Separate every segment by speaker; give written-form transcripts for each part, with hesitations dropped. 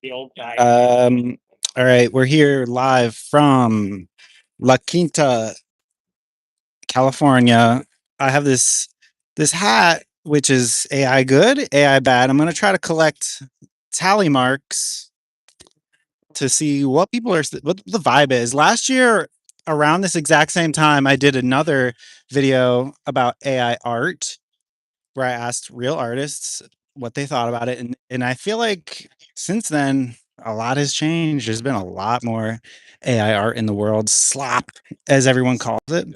Speaker 1: Um, all right, we're here live from La Quinta, California. I have this hat, which is AI good, AI bad. I'm gonna try to collect tally marks to see what people are, what the vibe is. Last year, around this exact same time, I did another video about AI art where I asked real artists what they thought about it, and I feel like since then a lot has changed. There's been a lot more AI art in the world, slop as everyone calls it.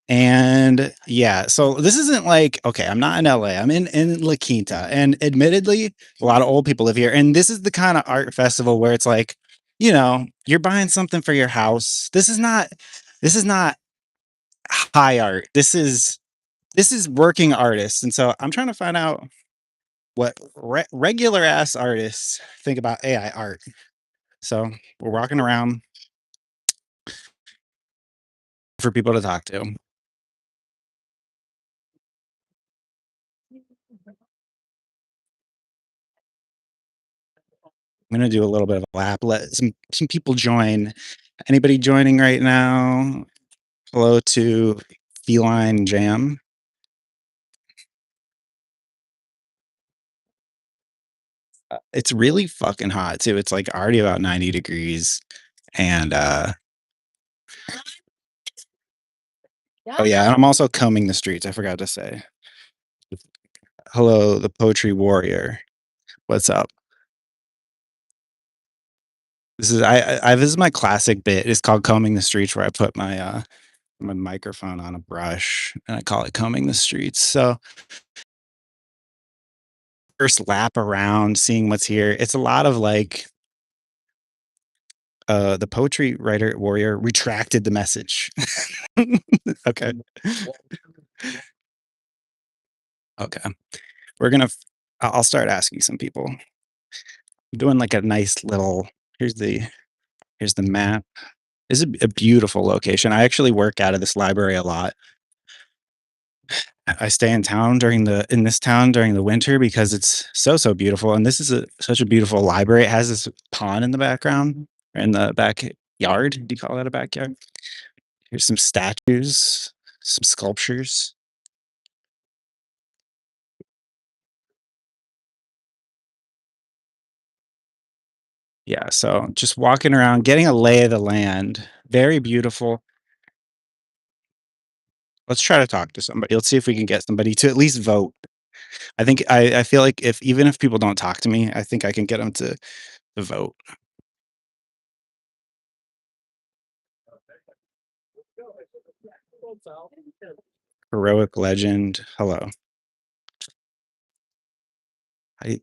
Speaker 1: And yeah, so this isn't like, okay, I'm not in LA. I'm in La Quinta, and admittedly, a lot of old people live here. And this is the kind of art festival where it's like, you're buying something for your house. This is not high art. This is working artists. And so I'm trying to find out what regular ass artists think about AI art. So we're walking around for people to talk to. I'm gonna do a little bit of a lap. Let some people join. Anybody joining right now? Hello to Feline Jam. It's really fucking hot too. It's like already about 90 degrees. And oh yeah, and I'm also combing the streets. I forgot to say. Hello, the Poetry Warrior. What's up? This is my classic bit. It's called combing the streets, where I put my microphone on a brush and I call it combing the streets. So first lap around, seeing what's here. It's a lot of like the poetry writer warrior retracted the message. Okay. Okay. We're gonna I'll start asking some people. I'm doing like a nice little here's the here's the map. This is a beautiful location. I actually work out of this library a lot. I stay in this town during the winter because it's so beautiful, and this is such a beautiful library. It has this pond in the background, in the backyard. Do you call that a backyard? Here's some statues, some sculptures. Yeah, so just walking around, getting a lay of the land. Very beautiful. Let's try to talk to somebody. Let's see if we can get somebody to at least vote. I feel like if even if people don't talk to me, I think I can get them to vote. Heroic legend. Hello. I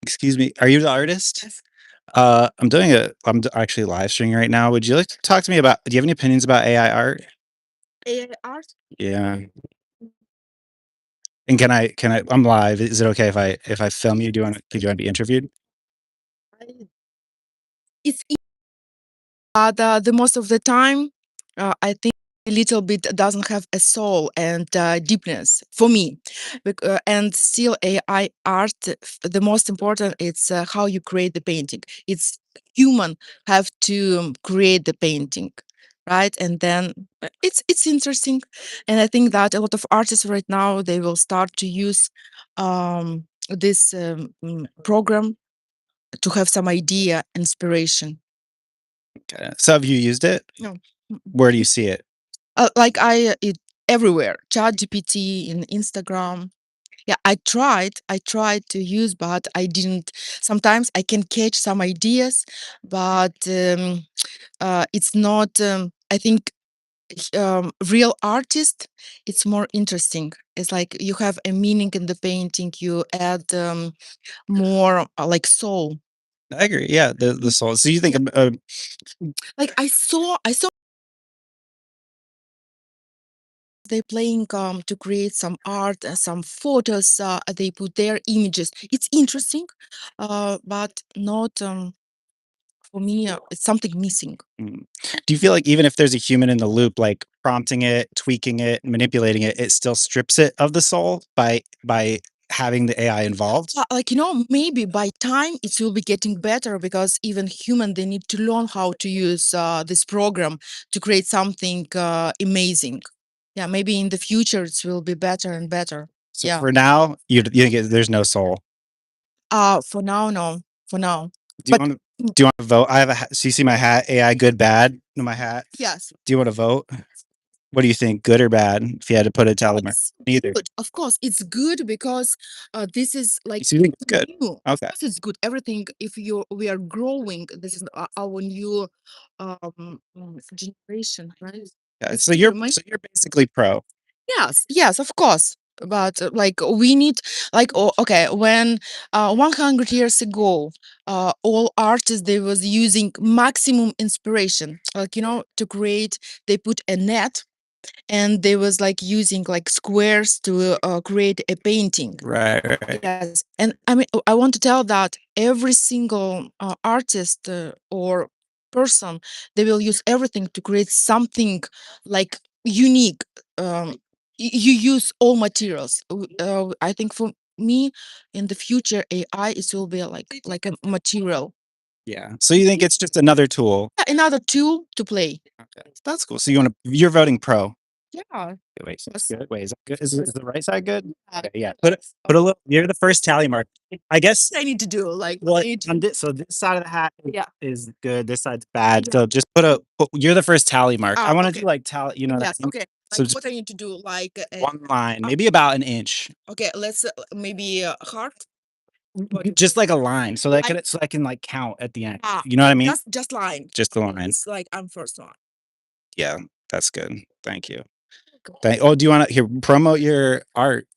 Speaker 1: Excuse me. Are you the artist? Yes. Actually live streaming right now. Would you like to talk to me about do you have any opinions about AI art? AI art? Yeah. And I'm live. Is it okay if I film you? Do you want to be interviewed? It's the most of the time, I think a little bit doesn't have a soul and deepness for me. And still, AI art, the most important, it's how you create the painting. It's human have to create the painting, right? And then it's interesting, and I think that a lot of artists right now they will start to use this program to have some idea, inspiration. Okay. So have you used it? No. Where do you see it? Like it everywhere. ChatGPT in Instagram. Yeah, I tried to use, but I didn't. Sometimes I can catch some ideas, but it's not. I think real artist. It's more interesting. It's like you have a meaning in the painting. You add more like soul. I agree. Yeah, the soul. So you think like I saw they playing to create some art and some photos. They put their images. It's interesting, but not for me. It's something missing. Do you feel like even if there's a human in the loop, like prompting it, tweaking it, manipulating it, it still strips it of the soul by
Speaker 2: having the AI involved?
Speaker 1: Like, maybe by time it will be getting better because even human, they need to learn how to use this program to create something amazing. Yeah, maybe in the future it will be better and better.
Speaker 2: So
Speaker 1: Yeah.
Speaker 2: for now, you think there's no soul.
Speaker 1: For now, no. For now.
Speaker 2: Do you
Speaker 1: But
Speaker 2: want to do you want to vote? I have a so you see my hat, AI good bad, my hat.
Speaker 1: yes,
Speaker 2: Do you want to vote? What do you think, good or bad? If you had to put a tally mark,
Speaker 1: it's
Speaker 2: neither.
Speaker 1: good. Of course, it's good because this is like
Speaker 2: So you think it's good?
Speaker 1: new. Of
Speaker 2: Okay.
Speaker 1: course, it's good. Everything. If we are growing, this is our new generation, right?
Speaker 2: Yeah.
Speaker 1: It's
Speaker 2: So
Speaker 1: true.
Speaker 2: you're basically pro.
Speaker 1: Yes, yes, of course. But like we need, like, okay, when 100 years ago, all artists they was using maximum inspiration, like to create. They put a net, and they was like using like squares to create a painting.
Speaker 2: Right.
Speaker 1: Yes, and I mean, I want to tell that every single artist or person, they will use everything to create something like unique. You use all materials. I think for me, in the future, AI it will be like a material.
Speaker 2: Yeah. So you think it's just another tool?
Speaker 1: Yeah, another tool to play.
Speaker 2: Okay. That's cool. So you're voting pro.
Speaker 1: Yeah.
Speaker 2: Wait,
Speaker 1: Yes.
Speaker 2: good. Wait, is that good? Is the right side good?
Speaker 1: Yeah.
Speaker 2: Okay, yeah. Put a little. You're the first tally mark. I guess.
Speaker 1: I need to do like
Speaker 2: Well,
Speaker 1: I need to-
Speaker 2: on this, so this side of the hat
Speaker 1: Yeah.
Speaker 2: is good. This side's bad.
Speaker 1: Yeah.
Speaker 2: So just you're the first tally mark. I want to
Speaker 1: Okay.
Speaker 2: do like tally. You know what I
Speaker 1: Yes.
Speaker 2: mean?
Speaker 1: Okay.
Speaker 2: So
Speaker 1: Like
Speaker 2: just
Speaker 1: what I need to do, like
Speaker 2: one line, maybe about an inch,
Speaker 1: okay, let's maybe heart.
Speaker 2: just like a line, so that
Speaker 1: Line.
Speaker 2: so I can like count at the end.
Speaker 1: Ah,
Speaker 2: You know what I mean?
Speaker 1: just line.
Speaker 2: Just the line.
Speaker 1: It's like I'm first one.
Speaker 2: Yeah, that's good. Thank you. Do you want to here promote your art?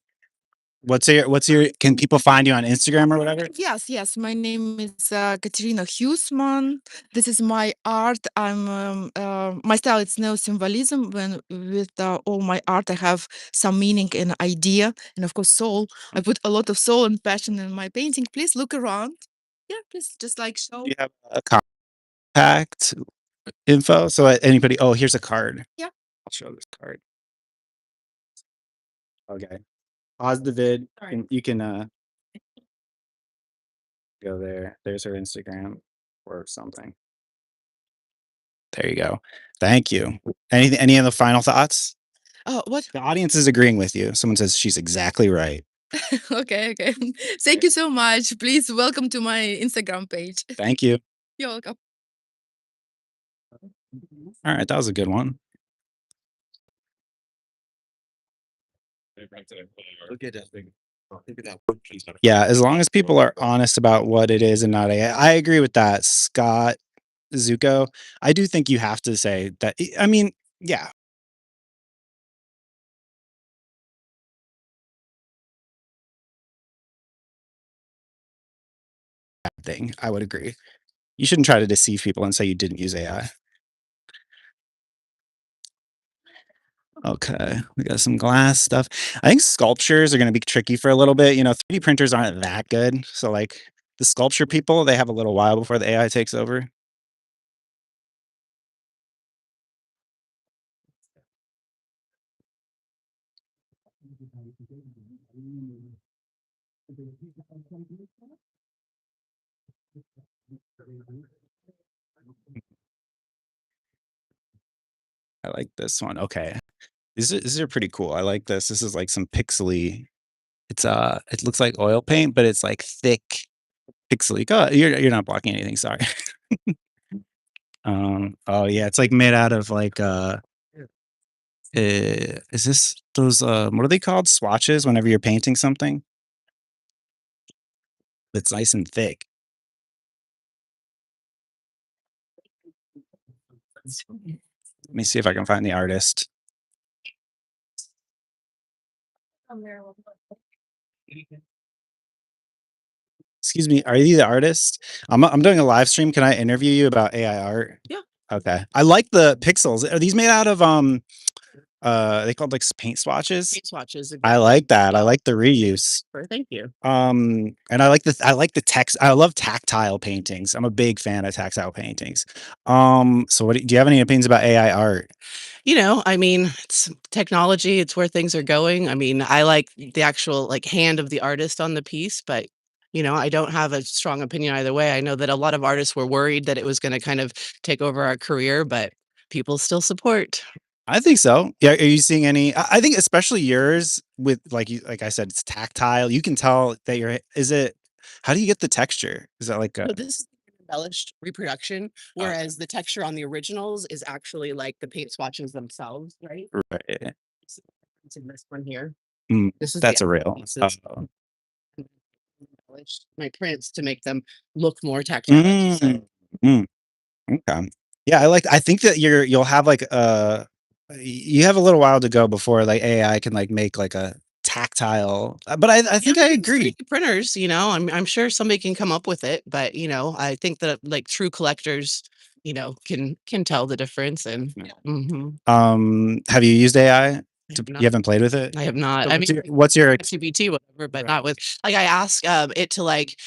Speaker 2: What's your can people find you on Instagram or whatever?
Speaker 1: Yes, yes. My name is Katerina Huseman. This is my art. My style. It's no symbolism. When with all my art, I have some meaning and idea, and of course, soul. I put a lot of soul and passion in my painting. Please look around. Yeah, please just like show.
Speaker 2: Do you have a contact info? So anybody here's a card.
Speaker 1: Yeah.
Speaker 2: I'll show this card. Okay. Pause the vid.
Speaker 1: Sorry.
Speaker 2: You can go there. There's her Instagram or something. There you go. Thank you. Any other final thoughts?
Speaker 1: Oh, what?
Speaker 2: The audience is agreeing with you. Someone says she's exactly right.
Speaker 1: Okay, okay. Thank you so much. Please welcome to my Instagram page.
Speaker 2: Thank you.
Speaker 1: You're welcome.
Speaker 2: All right, that was a good one. Yeah, as long as people are honest about what it is and not AI. I agree with that, Scott Zuko. I do think you have to say that. I mean, yeah. Thing. I would agree. You shouldn't try to deceive people and say you didn't use AI. Okay, we got some glass stuff. I think sculptures are going to be tricky for a little bit. 3D printers aren't that good. So, like the sculpture people, they have a little while before the AI takes over. I like this one. Okay, these are pretty cool. I like this. This is like some pixely. It looks like oil paint, but it's like thick pixely. Go, you're not blocking anything. Sorry. Oh yeah, it's like made out of like is this those what are they called? Swatches whenever you're painting something? It's nice and thick. Let me see if I can find the artist. Excuse me, are you the artist? I'm doing a live stream. Can I interview you about AI art?
Speaker 1: Yeah.
Speaker 2: Okay. I like the pixels. Are these made out of they called like paint swatches?
Speaker 1: Paint swatches.
Speaker 2: I like that. I like the reuse.
Speaker 1: Thank you.
Speaker 2: And I like the text. I love tactile paintings. I'm a big fan of tactile paintings. So do you have any opinions about AI art?
Speaker 3: I mean, it's technology, it's where things are going. I mean, I like the actual, like, hand of the artist on the piece, but, I don't have a strong opinion either way. I know that a lot of artists were worried that it was gonna kind of take over our career, but people still support.
Speaker 2: I think so. Yeah, are you seeing any I think especially yours with like I said, it's tactile. You can tell that you're is it how do you get the texture? Is that like a
Speaker 3: So this is embellished reproduction,
Speaker 2: oh,
Speaker 3: whereas the texture on the originals is actually like the paint swatches themselves, right?
Speaker 2: right.
Speaker 3: So it's in this one here.
Speaker 2: Mm,
Speaker 3: This is the
Speaker 2: that's a real.
Speaker 3: this is embellished my prints to make them look more tactile, like you said.
Speaker 2: Mm, mm, okay. Yeah, I think that you'll have like you have a little while to go before like AI can like make like a tactile but I
Speaker 3: Yeah,
Speaker 2: think I
Speaker 3: it's
Speaker 2: agree.
Speaker 3: 3D printers, I'm sure somebody can come up with it, but, I think that, like, true collectors, can tell the difference and
Speaker 2: Yeah.
Speaker 3: mhm.
Speaker 2: Have you used AI?
Speaker 3: I
Speaker 2: To
Speaker 3: have
Speaker 2: you
Speaker 3: not
Speaker 2: haven't played with it?
Speaker 3: I have not.
Speaker 2: So
Speaker 3: I mean,
Speaker 2: what's your ex
Speaker 3: ChatGPT, whatever, but
Speaker 2: right.
Speaker 3: not with like, I asked, it to, like,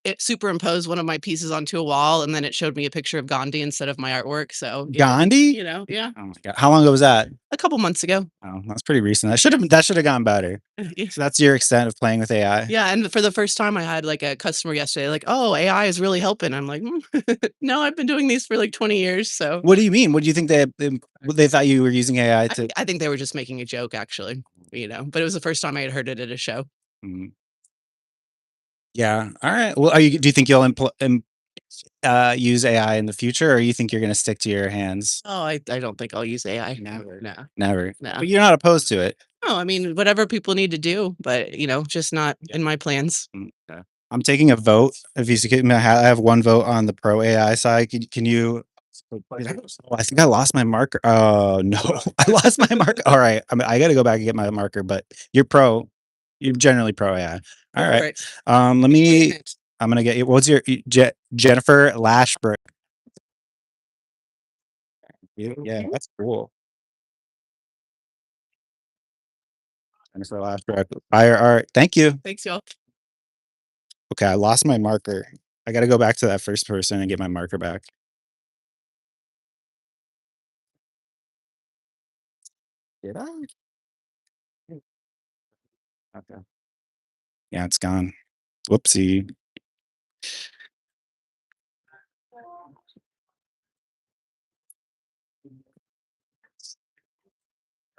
Speaker 3: it superimpose one of my pieces onto a wall, and then it showed me a picture of Gandhi instead of my artwork, so,
Speaker 2: Gandhi?
Speaker 3: yeah,
Speaker 2: Oh my god. How long ago was that?
Speaker 3: a couple months ago.
Speaker 2: Oh, that's pretty recent. That should have gone better. So that's your extent of playing with AI?
Speaker 3: Yeah, and for the first time, I had, like, a customer yesterday, like, "Oh, AI is really helping." I'm like, "Mm, no, I've been doing these for, like, 20 years, so."
Speaker 2: What do you mean? What do you think they thought you were using AI
Speaker 3: I
Speaker 2: to
Speaker 3: I think they were just making a joke, actually, but it was the first time I had heard it at a show.
Speaker 2: Mm, yeah. All right. Well, do you think you'll use AI in the future, or you think you're gonna stick to your hands?
Speaker 3: Oh, I don't think I'll use AI. Never. No,
Speaker 2: Never.
Speaker 3: no.
Speaker 2: But you're not opposed to it?
Speaker 3: No, I mean, whatever people need to do, but, just not
Speaker 2: Yeah.
Speaker 3: in my plans.
Speaker 2: Okay. I'm taking a vote. If you could, I have one vote on the pro AI side. Can you? Oh, I think I lost my marker. Oh no, I lost my marker. All right, I got to go back and get my marker. But you're pro. You're generally pro AI. All right.
Speaker 3: Right.
Speaker 2: Let me. I'm gonna get you. What's your Jennifer Lashbrook? Yeah, that's cool. Jennifer Lashbrook. All right. Thank you.
Speaker 3: Thanks, y'all.
Speaker 2: Okay, I lost my marker. I got to go back to that first person and get my marker back. Did I? Okay. Yeah, it's gone. Whoopsie.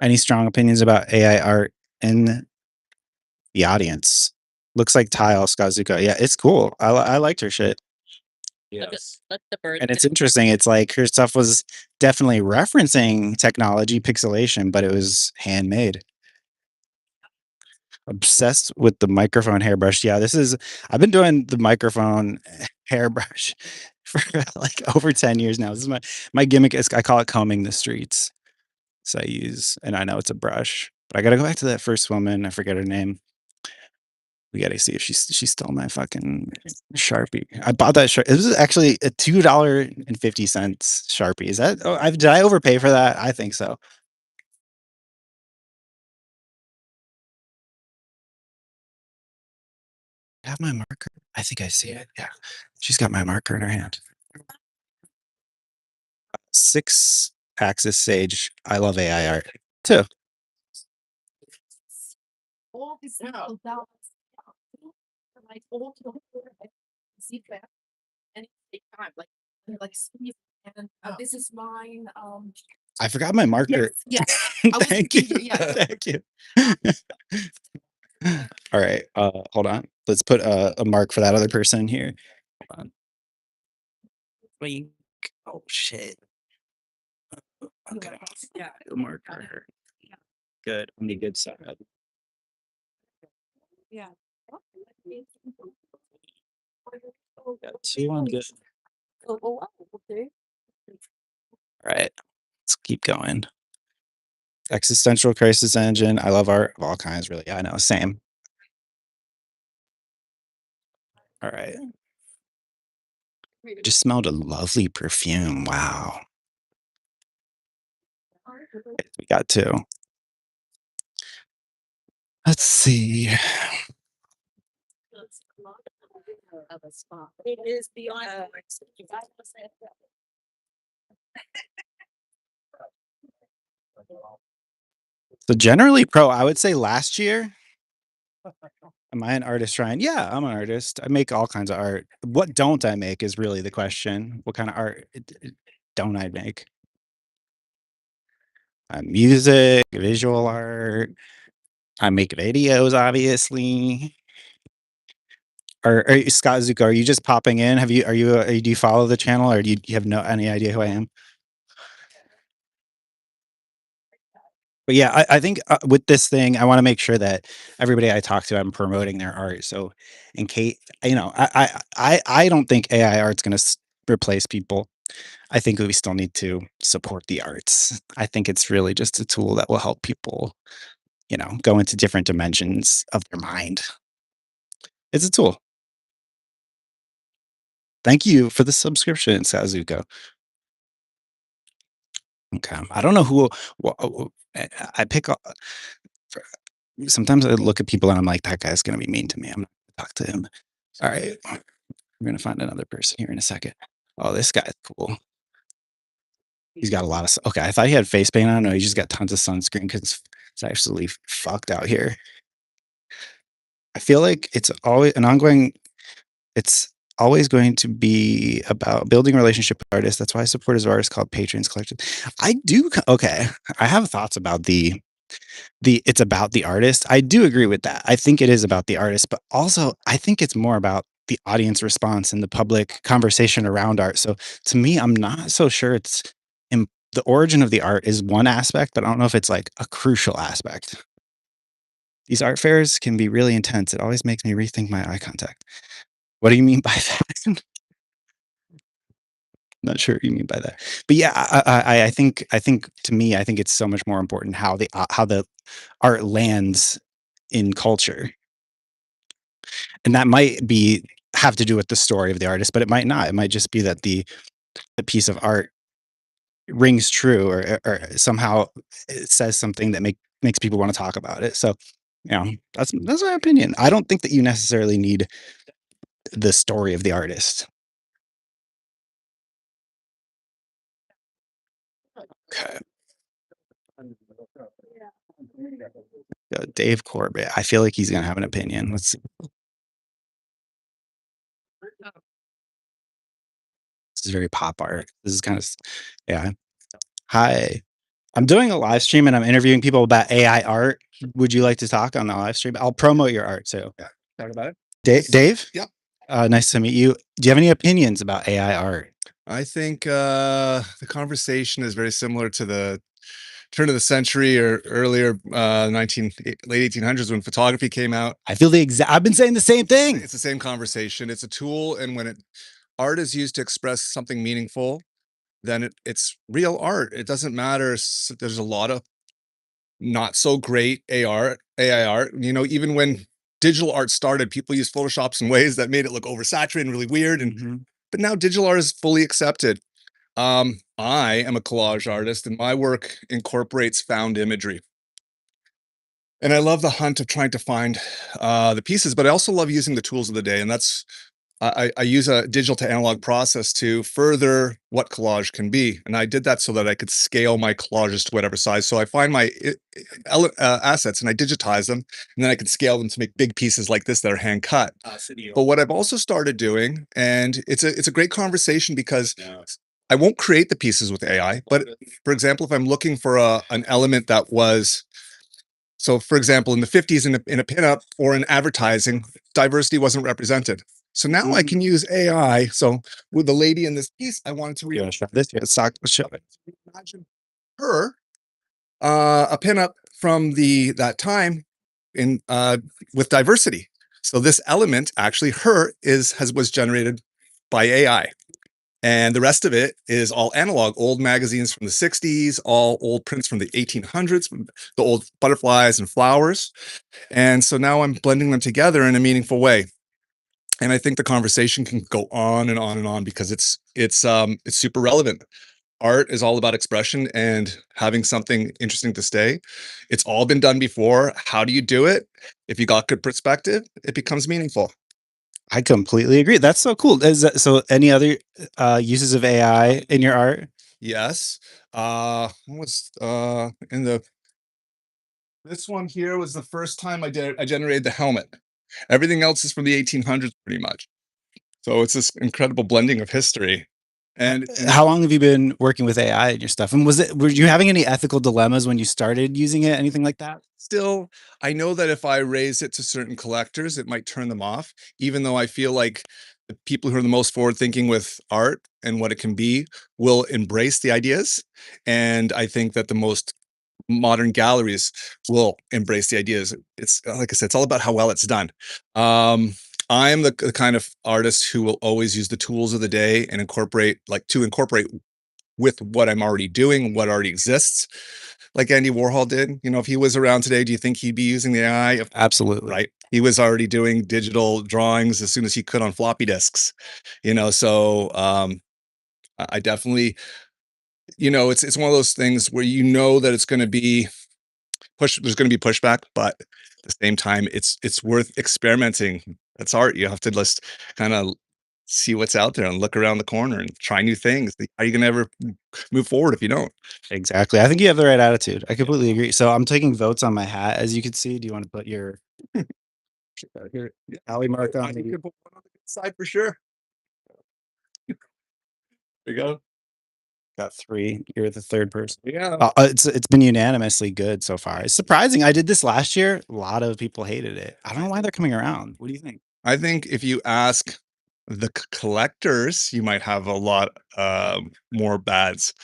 Speaker 2: Any strong opinions about AI art in the audience? Looks like Tile Skazuka. Yeah, it's cool. I liked her shit. Yes. And it's interesting. It's like her stuff was definitely referencing technology, pixelation, but it was handmade. Obsessed with the microphone hairbrush. Yeah, I've been doing the microphone hairbrush for like over 10 years now. This is my gimmick is I call it combing the streets. So I use and I know it's a brush, but I gotta go back to that first woman. I forget her name. We gotta see if she stole my fucking Sharpie. I bought that It was actually a $2.50 Sharpie. Is that did I overpay for that? I think so. I have my marker. I think I see it. Yeah. She's got my marker in her hand. Six axis sage. I love AI art too. I forgot my marker. Thank you. Thank you. All right. Hold on. Let's put a mark for that other person here. Hold on. Wait. Oh shit. Okay. A marker. Good. On the good side. Got two on good. All right. Let's keep going. Existential crisis engine. I love art of all kinds, really. Yeah, I know. Same. All right. Just smelled a lovely perfume. Wow. We got two. Let's see. So generally pro, I would say last year. Am I an artist, Ryan? Yeah, I'm an artist. I make all kinds of art. What don't I make is really the question. What kind of art don't I make? Music, visual art. I make videos, obviously. Scott Zuko, are you just popping in? Do you follow the channel, or do you have no any idea who I am? But yeah, I think with this thing, I want to make sure that everybody I talk to, I'm promoting their art. So, in case I don't think AI art's going to replace people. I think we still need to support the arts. I think it's really just a tool that will help people, go into different dimensions of their mind. It's a tool. Thank you for the subscription, Sazuko. Okay, I don't know who. I pick. Sometimes I look at people and I'm like, that guy's gonna be mean to me. I'm not gonna talk to him. All right, we're gonna find another person here in a second. Oh, this guy's cool. He's got a lot of. Okay, I thought he had face paint on. No, he just got tons of sunscreen because it's actually fucked out here. I feel like it's always an ongoing. It's always going to be about building a relationship with artists. That's why I support his artists called Patrons Collective. I do. Okay, I have thoughts about the it's about the artist. I do agree with that. I think it is about the artist, but also I think it's more about the audience response and the public conversation around art. So to me, I'm not so sure the origin of the art is one aspect, but I don't know if it's like a crucial aspect. These art fairs can be really intense. It always makes me rethink my eye contact. What do you mean by that? Not sure what you mean by that. But yeah, I think to me, I think it's so much more important how the art lands in culture. And that might be have to do with the story of the artist, but it might not. It might just be that the piece of art rings true, or somehow it says something that makes people want to talk about it. So, that's my opinion. I don't think that you necessarily need the story of the artist. Okay. Dave Corbett. I feel like he's gonna have an opinion. Let's see. This is very pop art. This is kind of yeah. Hi. I'm doing a live stream and I'm interviewing people about AI art. Would you like to talk on the live stream? I'll promote your art too.
Speaker 4: Yeah. Talk about it.
Speaker 2: Dave?
Speaker 4: Yeah.
Speaker 2: Nice to meet you. Do you have any opinions about AI art?
Speaker 4: I think the conversation is very similar to the turn of the century or earlier, late 1800s when photography came out.
Speaker 2: I feel I've been saying the same thing.
Speaker 4: It's the same conversation. It's a tool, and when art is used to express something meaningful, then it's real art. It doesn't matter. There's a lot of not so great AI art. Even when digital art started, people used Photoshops in ways that made it look oversaturated and really weird. But now digital art is fully accepted. I am a collage artist, and my work incorporates found imagery. And I love the hunt of trying to find the pieces, but I also love using the tools of the day. And I use a digital to analog process to further what collage can be. And I did that so that I could scale my collages to whatever size. So I find my assets and I digitize them, and then I can scale them to make big pieces like this that are hand cut. But what I've also started doing, and it's a great conversation because I won't create the pieces with AI, but for example, if I'm looking for an element that was, so for example, in the 50s in a pinup or in advertising, diversity wasn't represented. So now I can use AI. So with the lady in this piece, I wanted to
Speaker 2: show this. Show it.
Speaker 4: imagine her, a pinup from that time in with diversity. So this element, actually, was generated by AI. And the rest of it is all analog, old magazines from the 60s, all old prints from the 1800s, the old butterflies and flowers. And so now I'm blending them together in a meaningful way. And I think the conversation can go on and on and on because it's super relevant. Art is all about expression and having something interesting to say. It's all been done before. How do you do it? If you got good perspective, it becomes meaningful.
Speaker 2: I completely agree. That's so cool. So any other uses of AI in your art?
Speaker 4: Yes. What was in the this one here was the first time I generated the helmet. Everything else is from the 1800s, pretty much. So it's this incredible blending of history. And
Speaker 2: How long have you been working with AI and your stuff? And were you having any ethical dilemmas when you started using it? Anything like that?
Speaker 4: still, I know that if I raise it to certain collectors, it might turn them off, even though I feel like the people who are the most forward thinking with art and what it can be will embrace the ideas. And I think that the most modern galleries will embrace the ideas. It's like I said, it's all about how well it's done. I'm the kind of artist who will always use the tools of the day and incorporate with what I'm already doing, what already exists, like Andy Warhol did. You know, if he was around today, do you think he'd be using the AI?
Speaker 2: Absolutely.
Speaker 4: Right. He was already doing digital drawings as soon as he could on floppy disks, so I definitely, it's one of those things where you know that it's going to be there's going to be pushback, but at the same time, it's worth experimenting. That's art. You have to just kind of see what's out there and look around the corner and try new things. How are you going to ever move forward if you don't?
Speaker 2: Exactly. I think you have the right attitude. I completely agree. So I'm taking votes on my hat, as you can see. Do you want to put your alley mark on?
Speaker 4: You could put one on the side for sure. There you go.
Speaker 2: Got 3. You're the third person.
Speaker 4: Yeah.
Speaker 2: It's been unanimously good so far. It's surprising. I did this last year. A lot of people hated it. I don't know why they're coming around. What do you think?
Speaker 4: I think if you ask the collectors, you might have a lot more bads,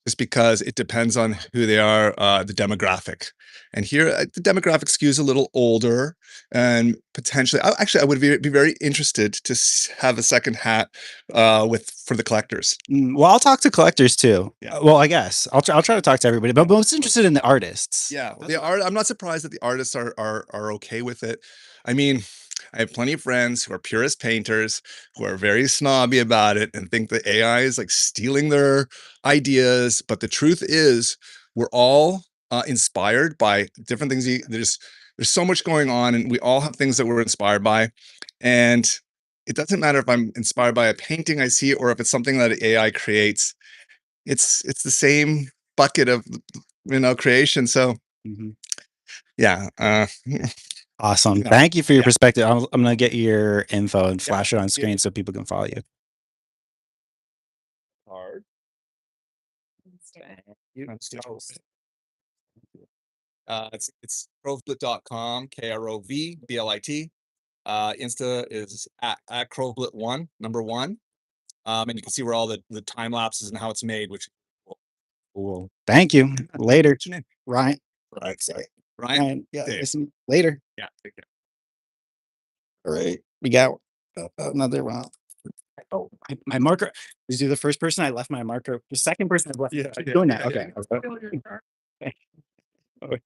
Speaker 4: just because it depends on who they are, the demographic. And here, the demographic skews a little older, and potentially, I would be very interested to have a second hat for the collectors.
Speaker 2: Well, I'll talk to collectors too.
Speaker 4: Yeah.
Speaker 2: Well, I guess I'll try to talk to everybody, but I'm most interested in the artists.
Speaker 4: Yeah, the art. I'm not surprised that the artists are okay with it. I mean, I have plenty of friends who are purist painters who are very snobby about it and think that AI is like stealing their ideas. But the truth is, we're all inspired by different things. There's so much going on, and we all have things that we're inspired by. And it doesn't matter if I'm inspired by a painting I see or if it's something that AI creates. It's the same bucket of creation. So
Speaker 2: Mhm.
Speaker 4: yeah.
Speaker 2: Awesome.
Speaker 4: Yeah.
Speaker 2: Thank you for your
Speaker 4: Yeah.
Speaker 2: perspective. I'm going to get your info and
Speaker 4: Yeah.
Speaker 2: flash it on
Speaker 4: Yeah.
Speaker 2: screen so people can follow you.
Speaker 4: Hard. It's krovblit.com, KROVBLIT. Insta is at krovblit1, number 1. And you can see where all the time lapses and how it's made, which
Speaker 2: Cool. Thank you. Later.
Speaker 4: What's your name?
Speaker 2: Ryan.
Speaker 4: Right. Sorry. Ryan.
Speaker 2: Yeah.
Speaker 4: Dave.
Speaker 2: Listen, later.
Speaker 4: Yeah. Take care.
Speaker 2: All right. We got another one. Oh, my marker. Is you the first person? I left my marker. The second person I left.
Speaker 4: Yeah,
Speaker 2: Keep
Speaker 4: yeah,
Speaker 2: doing
Speaker 4: yeah,
Speaker 2: that.
Speaker 4: yeah.
Speaker 2: Okay. Okay.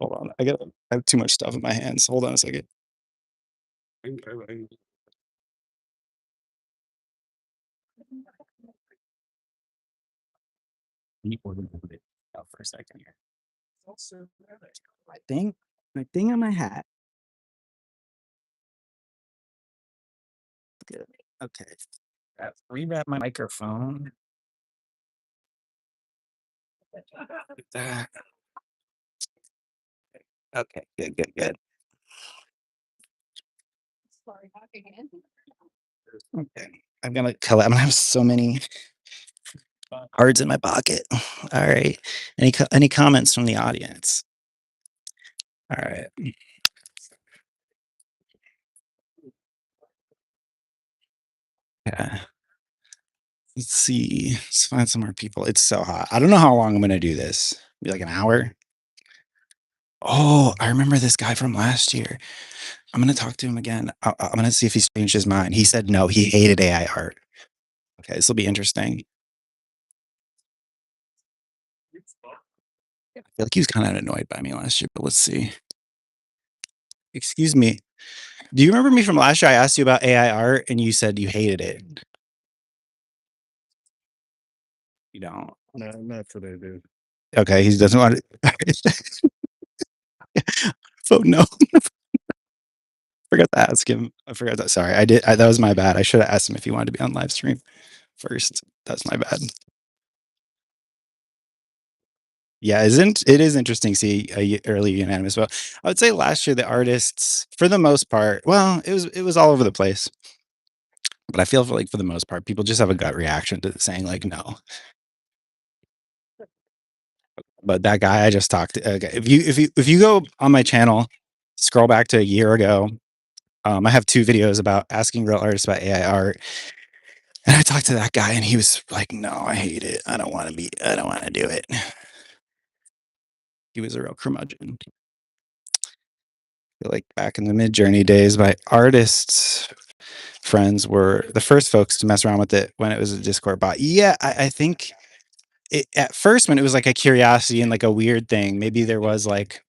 Speaker 2: Hold on. I have too much stuff in my hands. Hold on a second. Out for a second here. My thing on my hat. Good. Okay. Rewrap my microphone. That. Okay. Good. Okay. I'm gonna have so many cards in my pocket. All right. Any comments from the audience? All right. Yeah. Let's see. Let's find some more people. It's so hot. I don't know how long I'm gonna do this. Be like an hour. Oh, I remember this guy from last year. I'm gonna talk to him again. I'm gonna see if he's changed his mind. He said no, he hated AI art. Okay, this will be interesting. I feel like he was kind of annoyed by me last year, but let's see. Excuse me. Do you remember me from last year? I asked you about AI art and you said you hated it. You don't.
Speaker 4: No, that's what I do.
Speaker 2: Okay, he doesn't want to. Vote no. Forgot to ask him. I forgot that. Sorry, I did. That was my bad. I should have asked him if he wanted to be on live stream first. That's my bad. Yeah, isn't it is interesting to see a early unanimous vote. I would say last year the artists, for the most part, well, it was all over the place. But I feel like for the most part, people just have a gut reaction to saying like no. But that guy I just talked to, okay, if you go on my channel, scroll back to a year ago, I have 2 videos about asking real artists about AI art, and I talked to that guy, and he was like, "No, I hate it. I don't wanna do it." He was a real curmudgeon. Feel like back in the Mid-Journey days, my artists friends were the first folks to mess around with it when it was a Discord bot. Yeah, I think it at first when it was like a curiosity and like a weird thing, maybe there was like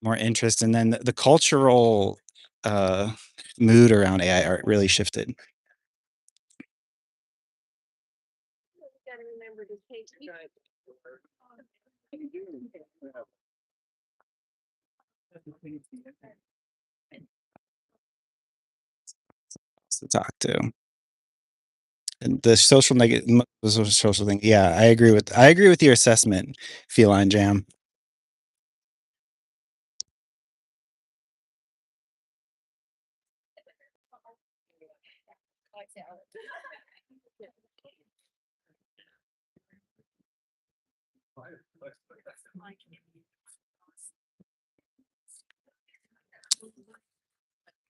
Speaker 2: more interest, and then the cultural, uh, mood around AI art really shifted. To talk to. And the social thing, yeah, I agree with your assessment, Feline Jam.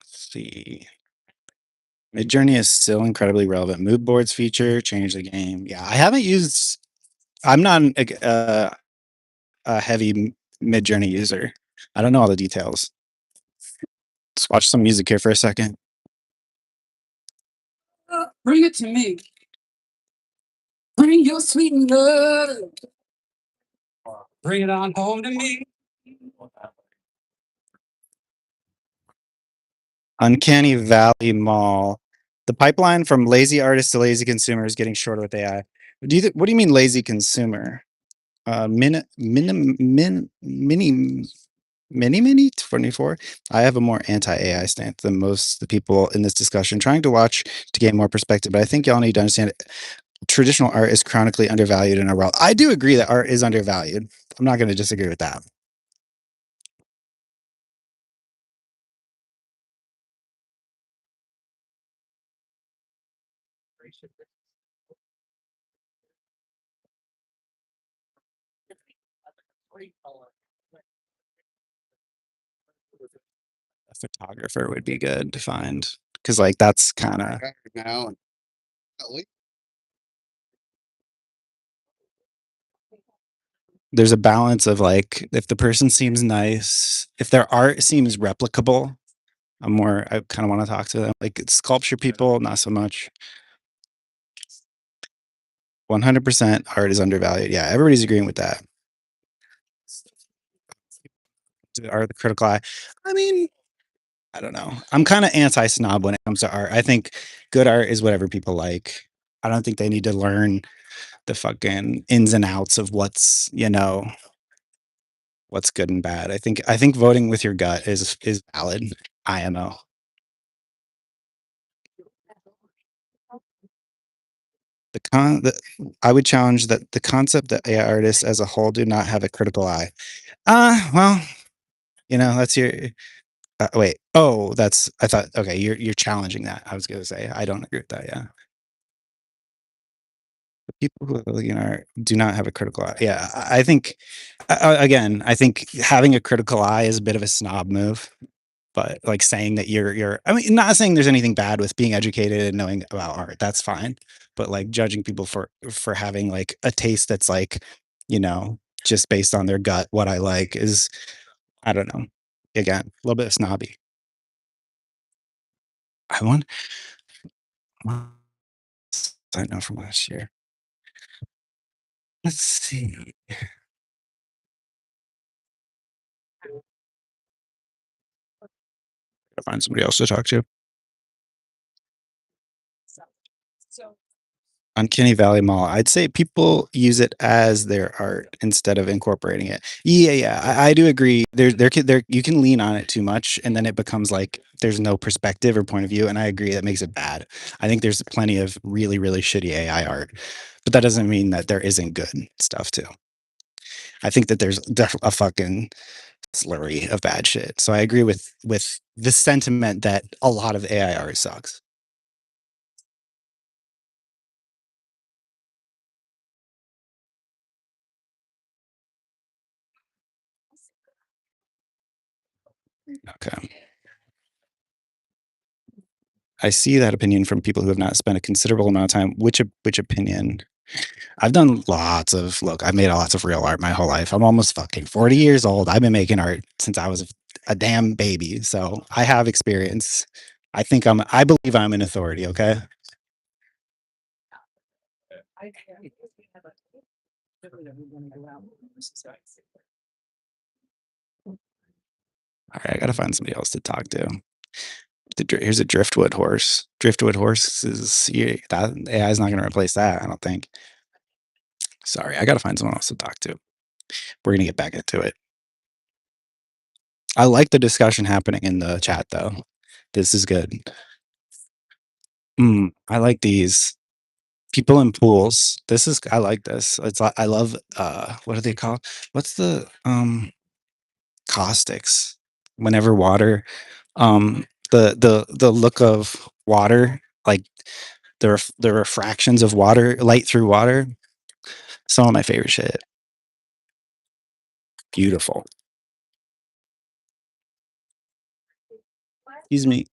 Speaker 2: See. Midjourney is still incredibly relevant. Mood boards feature changed the game. Yeah, I haven't used I'm not a heavy Midjourney user. I don't know all the details. Let's watch some music here for a second.
Speaker 5: Bring it to me. Bring your sweet love. Bring it on home to me.
Speaker 2: Uncanny Valley Mall. The pipeline from lazy artist to lazy consumer is getting shorter with AI. What do you mean lazy consumer? Mini 24. I have a more anti-AI stance than most of the people in this discussion, trying to watch to gain more perspective. But I think y'all need to understand it. Traditional art is chronically undervalued in our world. I do agree that art is undervalued. I'm not going to disagree with that. A photographer would be good to find because, like, that's kind of
Speaker 5: Now.
Speaker 2: there's a balance of like if the person seems nice, if their art seems replicable, I kind of want to talk to them. Like sculpture people, not so much. 100% art is undervalued. Yeah, everybody's agreeing with that. Art, the critical eye. I mean, I don't know. I'm kind of anti-snob when it comes to art. I think good art is whatever people like. I don't think they need to learn the fucking ins and outs of what's good and bad. I think voting with your gut is valid. IMO. I would challenge that the concept that AI artists as a whole do not have a critical eye. Well, that's your wait. Oh, that's I thought okay, you're challenging that. I was gonna say I don't agree with that, yeah. The people who do not have a critical eye. Yeah, I think again, I think having a critical eye is a bit of a snob move. But like saying that you're I mean, not saying there's anything bad with being educated and knowing about art, that's fine. But like judging people for having like a taste that's like, just based on their gut, what I like is I don't know. Again, a little bit snobby. I want I know from last year. Let's see. Gotta find somebody else to talk to. Uncanny Valley Mall, I'd say people use it as their art instead of incorporating it. Yeah, yeah, I do agree. There you can lean on it too much, and then it becomes like there's no perspective or point of view. And I agree that makes it bad. I think there's plenty of really, really shitty AI art, but that doesn't mean that there isn't good stuff too. I think that there's definitely a fucking slurry of bad shit. So I agree with the sentiment that a lot of AI art sucks. Okay. I see that opinion from people who have not spent a considerable amount of time. Which opinion? I've done lots of look, I've made lots of real art my whole life. I'm almost fucking 40 years old. I've been making art since I was a damn baby. So I have experience. I believe I'm an authority, okay? All right, I gotta find somebody else to talk to. Here's a driftwood horse. Driftwood horse is that AI is not going to replace that. I don't think. Sorry, I got to find someone else to talk to. We're gonna get back into it. I like the discussion happening in the chat though. This is good. I like these people in pools. I like this. I love what are they called? What's the caustics? Whenever water, the look of water, like the refractions of water, light through water. Some of my favorite shit. Beautiful. Excuse me.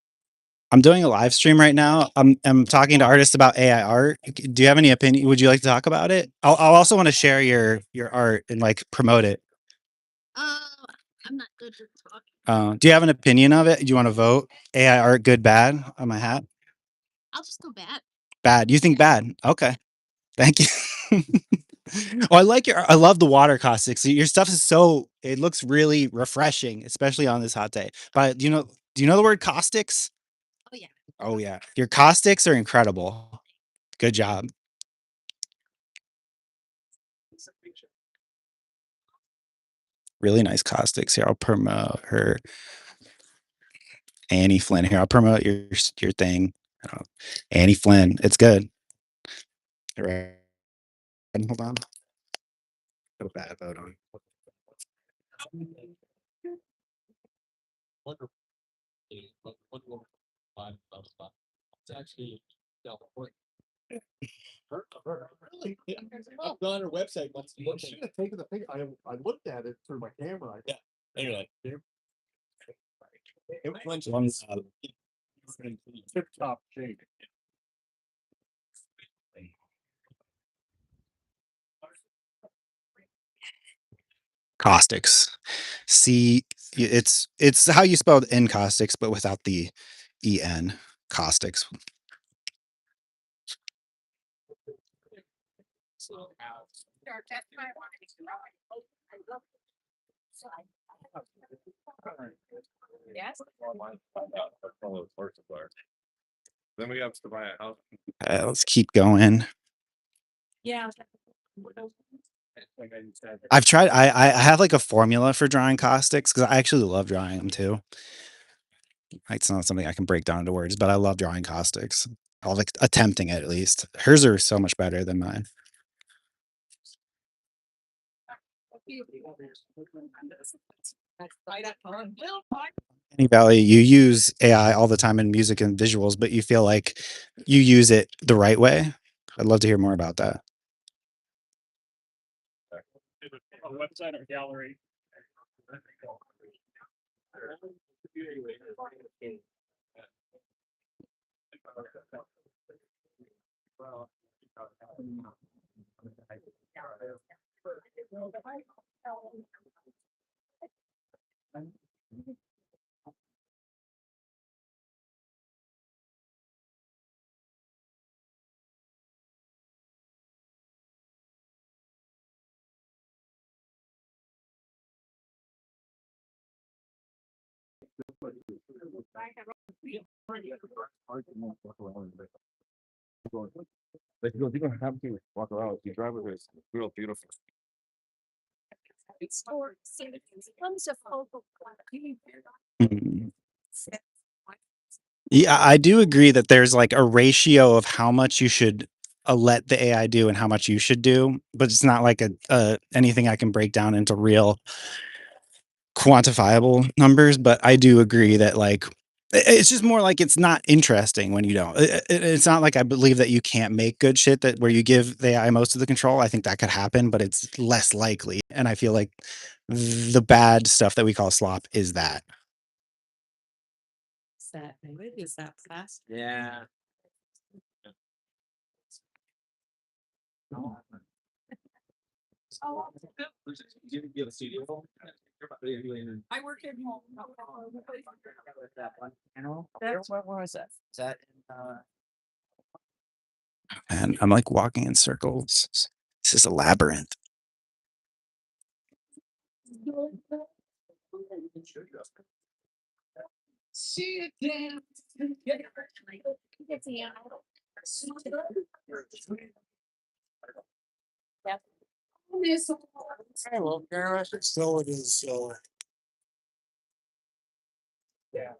Speaker 2: I'm doing a live stream right now. I'm talking to artists about AI art. Do you have any opinion? Would you like to talk about it? I'll also want to share your art and like promote it.
Speaker 6: I'm not good at talking.
Speaker 2: Do you have an opinion of it? Do you want to vote? AI art, good, bad on my hat?
Speaker 6: I'll just go bad.
Speaker 2: Bad. You think bad? Okay. Thank you. Oh, I love the water caustics. Your stuff is it looks really refreshing, especially on this hot day. But do you know the word caustics?
Speaker 6: Oh yeah.
Speaker 2: Oh yeah. Your caustics are incredible. Good job. Really nice caustics here. I'll promote her. Annie Flynn here. I'll promote your thing. Annie Flynn. It's good. All right. Hold on. Put a bad vote on.
Speaker 7: I've gone on her website once. She had taken the picture. I looked at it through my camera. Yeah. Anyway. It went tip top shape.
Speaker 2: Caustics. See, it's how you spelled encaustics, but without the en. Caustics.
Speaker 6: Yes.
Speaker 4: Then we have to buy a house.
Speaker 2: Let's keep going.
Speaker 6: Yeah.
Speaker 2: I've tried. I have like a formula for drawing caustics because I actually love drawing them too. It's not something I can break down into words, but I love drawing caustics. I like attempting it at least. Hers are so much better than mine. Any Valley, you use AI all the time in music and visuals, but you feel like you use it the right way. I'd love to hear more about that.
Speaker 7: A website or gallery.
Speaker 4: Like, you don't have to walk around. You drive with it. It's real beautiful.
Speaker 6: It's for tons of focal
Speaker 2: Mhm. Yeah, I do agree that there's like a ratio of how much you should a let the AI do and how much you should do, but it's not like a anything I can break down into real quantifiable numbers. But I do agree that like it's just more like it's not interesting when you don't. It's not like I believe that you can't make good shit that where you give the AI most of the control. I think that could happen, but it's less likely. And I feel like the bad stuff that we call slop is that.
Speaker 3: Is that fast?
Speaker 5: Yeah.
Speaker 3: I work at home. What was it?
Speaker 5: Is that
Speaker 2: And I'm like walking in circles. This is a labyrinth.
Speaker 7: Well, so it is. Yeah.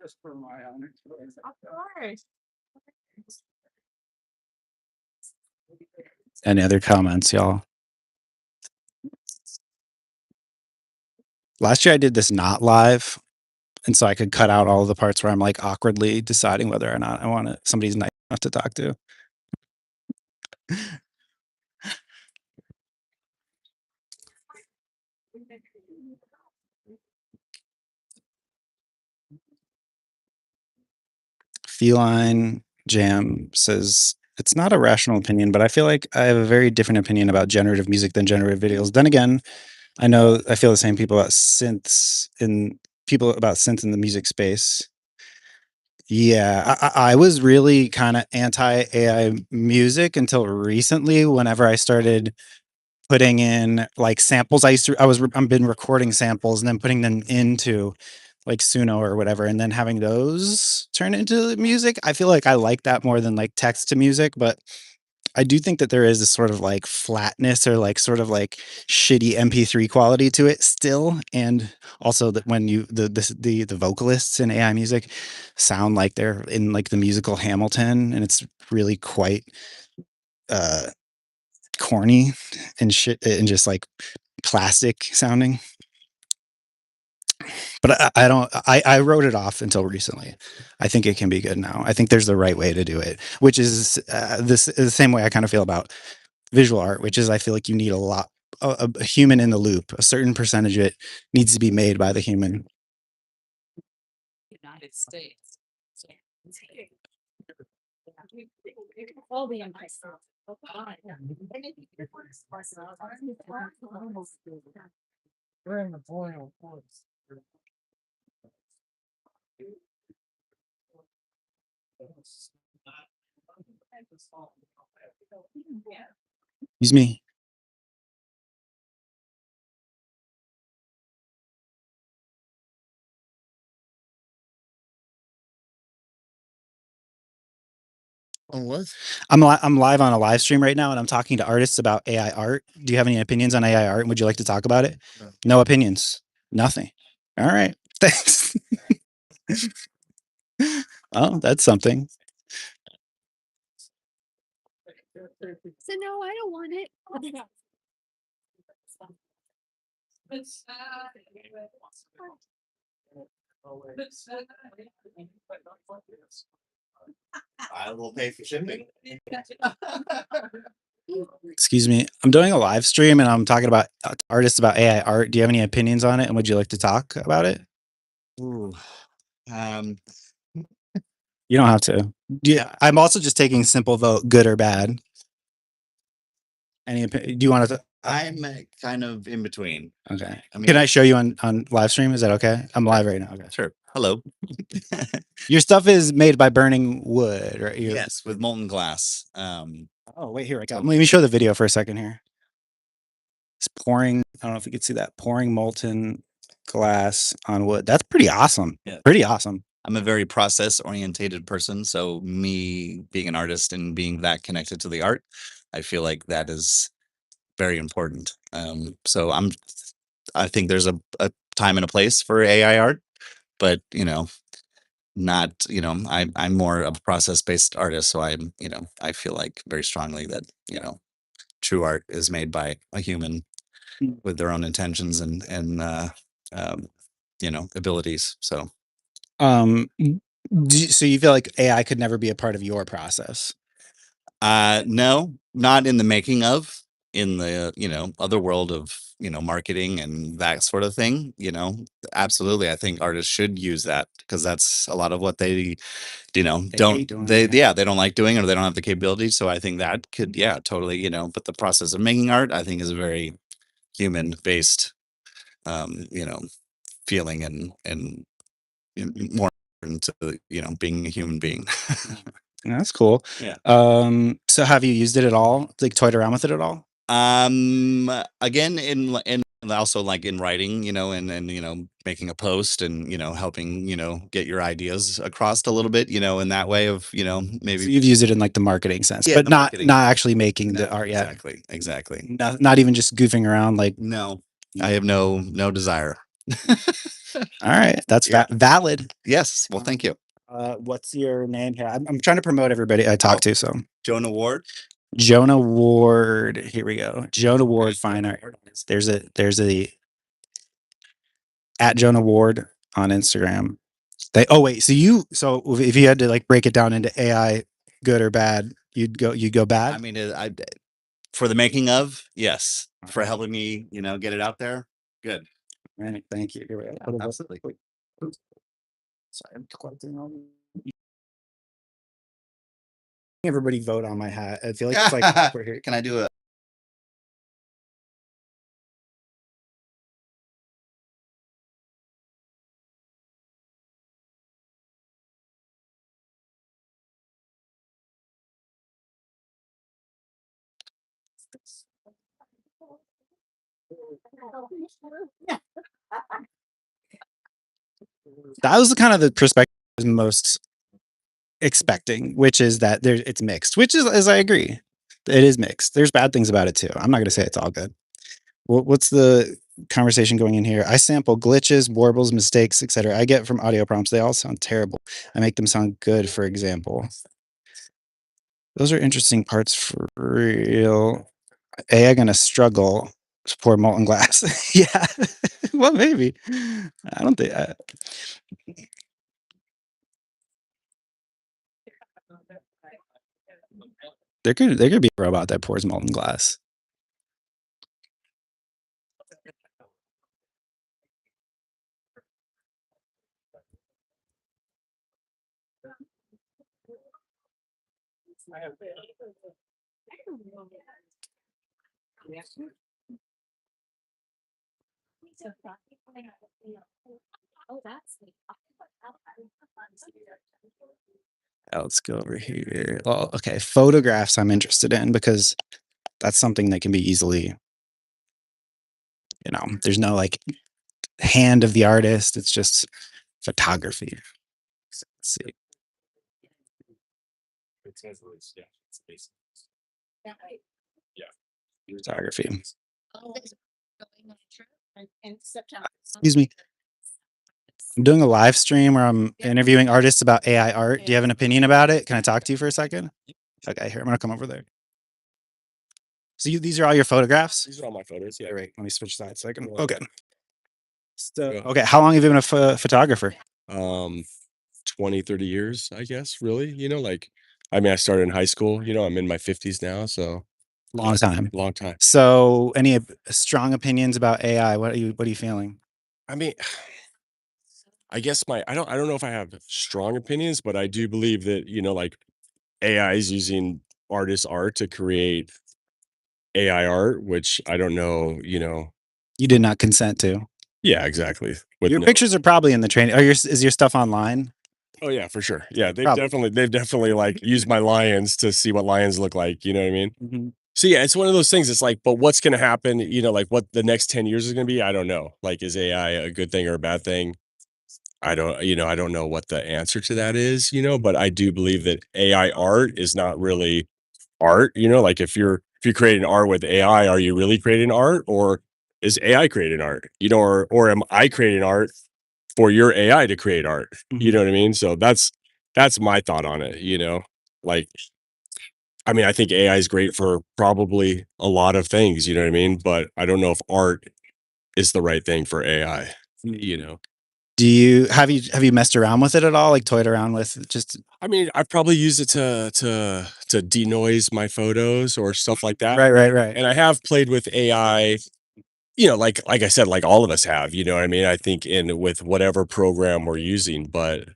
Speaker 7: Just for my honor.
Speaker 2: Any other comments, y'all? Last year I did this not live, and so I could cut out all the parts where I'm like awkwardly deciding whether or not I want somebody's nice enough to talk to. Feline Jam says it's not a rational opinion, but I feel like I have a very different opinion about generative music than generative videos. Then again, I know I feel the same people about synths in the music space. Yeah, I was really kind of anti AI music until recently. Whenever I started putting in like samples, I've been recording samples and then putting them into like Suno or whatever, and then having those turn into music. I feel like I like that more than like text to music, but I do think that there is this sort of like flatness or like sort of like shitty MP3 quality to it still, and also that when the vocalists in AI music sound like they're in like the musical Hamilton, and it's really quite uh corny and shit and just like plastic sounding. But I wrote it off until recently. I think it can be good now. I think there's the right way to do it, which is the same way I kind of feel about visual art, which is I feel like you need a human in the loop. A certain percentage of it needs to be made by the human.
Speaker 3: United States.
Speaker 7: We're in the boil force.
Speaker 2: Excuse me.
Speaker 4: On what?
Speaker 2: I'm live on a live stream right now, and I'm talking to artists about AI art. Do you have any opinions on AI art? And would you like to talk about it?
Speaker 4: No.
Speaker 2: No opinions. Nothing. All right. Thanks. Oh, that's something.
Speaker 6: So no, I don't want it.
Speaker 7: I will pay for shipping.
Speaker 2: Excuse me. I'm doing a live stream, and I'm talking about artists about AI art. Do you have any opinions on it? And would you like to talk about it?
Speaker 7: Ooh.
Speaker 2: You don't have to. I'm also just taking simple vote, good or bad. Do you want to?
Speaker 7: I'm kind of in between.
Speaker 2: Okay.
Speaker 7: I mean,
Speaker 2: Can I show you on live stream? Is that okay? I'm live right now. Okay.
Speaker 7: sure. Hello.
Speaker 2: Your stuff is made by burning wood, right?
Speaker 7: Yes, with molten glass.
Speaker 2: Oh, wait, here I go. Let me show the video for a second here. It's pouring. I don't know if you can see that pouring molten glass on wood. That's pretty awesome.
Speaker 7: Yeah.
Speaker 2: Pretty awesome.
Speaker 7: I'm a very process orientated person. So me being an artist and being that connected to the art, I feel like that is very important. So I think there's a time and a place for AI art. but not, I'm more of a process-based artist, so I feel like very strongly that, true art is made by a human with their own intentions and um, abilities. So
Speaker 2: Um, so you feel like AI could never be a part of your process?
Speaker 7: no, not in the making of, in the, other world of, marketing and that sort of thing, absolutely. I think artists should use that because that's a lot of what they,
Speaker 2: hate doing, yeah.
Speaker 7: yeah, they don't like doing, or they don't have the capability. So I think that could, yeah, totally, but the process of making art, I think, is a very human based, feeling and more into, being a human being.
Speaker 2: That's cool.
Speaker 7: Yeah.
Speaker 2: So have you used it at all? Like toyed around with it at all?
Speaker 7: Again, in also like in writing, and making a post and helping get your ideas across a little bit, in that way of
Speaker 2: So
Speaker 7: maybe
Speaker 2: you've used it in like the marketing sense,
Speaker 7: Yeah,
Speaker 2: but
Speaker 7: the
Speaker 2: not
Speaker 7: marketing.
Speaker 2: not actually making the
Speaker 7: No,
Speaker 2: art yet.
Speaker 7: exactly.
Speaker 2: Not even just goofing around. Like,
Speaker 7: No, I have no desire.
Speaker 2: all right, that's
Speaker 7: Yeah.
Speaker 2: valid.
Speaker 7: Yes, well, thank you.
Speaker 2: What's your name here? I'm trying to promote everybody I talk to. So
Speaker 7: Jonah Ward.
Speaker 2: Jonah Ward. Here we go. Jonah Ward Fine Art. There's a at Jonah Ward on Instagram. So if you had to like break it down into AI, good or bad, you'd go bad.
Speaker 7: I mean, for the making of, yes. For
Speaker 2: Okay.
Speaker 7: helping me, get it out there, good.
Speaker 2: Right, thank you. Here we go.
Speaker 7: Absolutely.
Speaker 2: Sorry, I'm collecting all. Everybody vote on my hat. I feel like it's like we're here.
Speaker 7: Can I do a
Speaker 2: That was the kind of the perspective I was most expecting, which is that it's mixed, which is, as I agree, it is mixed. There's bad things about it too. I'm not going to say it's all good. What's the conversation going in here? I sample glitches, warbles, mistakes, etc. I get from audio prompts. They all sound terrible. I make them sound good, for example. Those are interesting parts for real. AI gonna struggle to pour molten glass. Yeah. Well, maybe. I don't think. There could be a robot that pours molten glass. Let's go over here. Well, okay, photographs I'm interested in because that's something that can be easily, there's no like hand of the artist. It's just photography. Let's see. Photography. Excuse me. I'm doing a live stream where I'm interviewing artists about AI art. Do you have an opinion about it? Can I talk to you for a second? Okay, here, I'm gonna come over there. So these are all your photographs?
Speaker 8: These are all my photos. Yeah.
Speaker 2: Wait, let me switch sides so I can. Okay. So,
Speaker 8: Yeah.
Speaker 2: okay, how long have you been a photographer?
Speaker 8: 20, 30 years, I guess, really. I started in high school, I'm in my 50s now, so
Speaker 2: Long time.
Speaker 8: long time.
Speaker 2: So, any strong opinions about AI? What are you feeling?
Speaker 8: I mean, I guess I don't know if I have strong opinions, but I do believe that, AI is using artists' art to create AI art, which I don't know,
Speaker 2: You did not consent to.
Speaker 8: yeah, exactly. With
Speaker 2: Your
Speaker 8: no-
Speaker 2: pictures are probably in the training. Is your stuff online?
Speaker 8: Oh yeah, for sure. Yeah,
Speaker 2: Probably.
Speaker 8: they've definitely like used my lions to see what lions look like, you know what I mean?
Speaker 2: Mhm.
Speaker 8: So yeah, it's one of those things. It's like, but what's going to happen? Like what the next 10 years is going to be? I don't know. Like, is AI a good thing or a bad thing? I don't know what the answer to that is, but I do believe that AI art is not really art, like if you're creating art with AI, are you really creating art or is AI creating art? Or am I creating art for your AI to create art. You
Speaker 2: Mhm.
Speaker 8: know what I mean? So that's my thought on it, you know? Like, I mean, I think AI is great for probably a lot of things, you know what I mean? But I don't know if art is the right thing for AI, you know?
Speaker 2: Do you have you messed around with it at all? Like toyed around with just
Speaker 8: I mean, I've probably used it to denoise my photos or stuff like that.
Speaker 2: right.
Speaker 8: And I have played with AI, you know, like I said, like all of us have, you know what I mean? I think in with whatever program we're using, but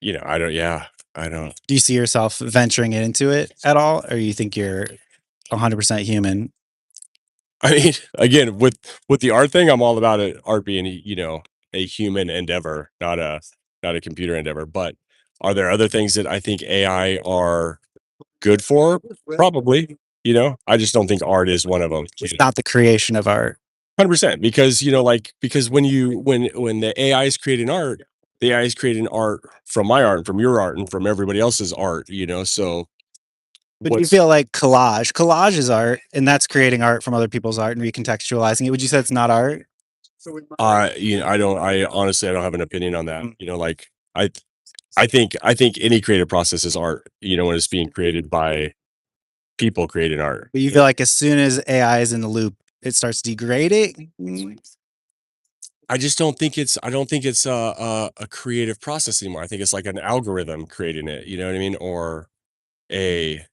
Speaker 8: you know, I don't.
Speaker 2: Do you see yourself venturing into it at all, or you think you're 100% human?
Speaker 8: I mean, again, with the art thing, I'm all about it. Art being, you know, a human endeavor, not a computer endeavor. But are there other things that I think AI are good for? Probably. You know, I just don't think art is one of them.
Speaker 2: It's not the creation of art.
Speaker 8: 100%, because you know, like because when the AI is creating art, the AI is creating art from my art, and from your art, and from everybody else's art. You know, so
Speaker 2: But do you
Speaker 8: what's
Speaker 2: feel like collage is art, and that's creating art from other people's art and recontextualizing it? Would you say it's not art?
Speaker 8: you know, I honestly I don't have an opinion on that.
Speaker 2: Mm.
Speaker 8: You know, like I think any creative process is art, you know, when it's being created by people creating art.
Speaker 2: But you feel like as soon as AI is in the loop, it starts degrading?
Speaker 8: I don't think it's a creative process anymore. I think it's like an algorithm creating it, you know what I mean? Or a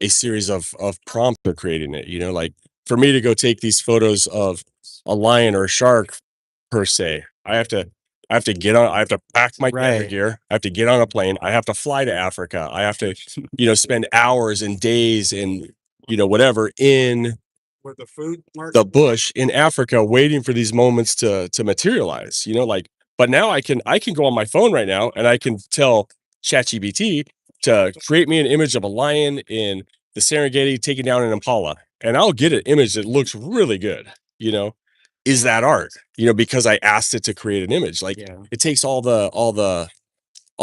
Speaker 8: series of prompts for creating it, you know, like for me to go take these photos of a lion or a shark per se, I have to pack my camera
Speaker 2: Right.
Speaker 8: gear, I have to get on a plane, I have to fly to Africa, I have to, you know, spend hours and days and, you know, whatever in the bush in Africa waiting for these moments to materialize, you know, like, but now I can go on my phone right now and I can tell ChatGPT to create me an image of a lion in the Serengeti taking down an impala, and I'll get an image that looks really good, you know. Is that art? You know, because I asked it to create an image. Like
Speaker 2: Yeah.
Speaker 8: it takes all the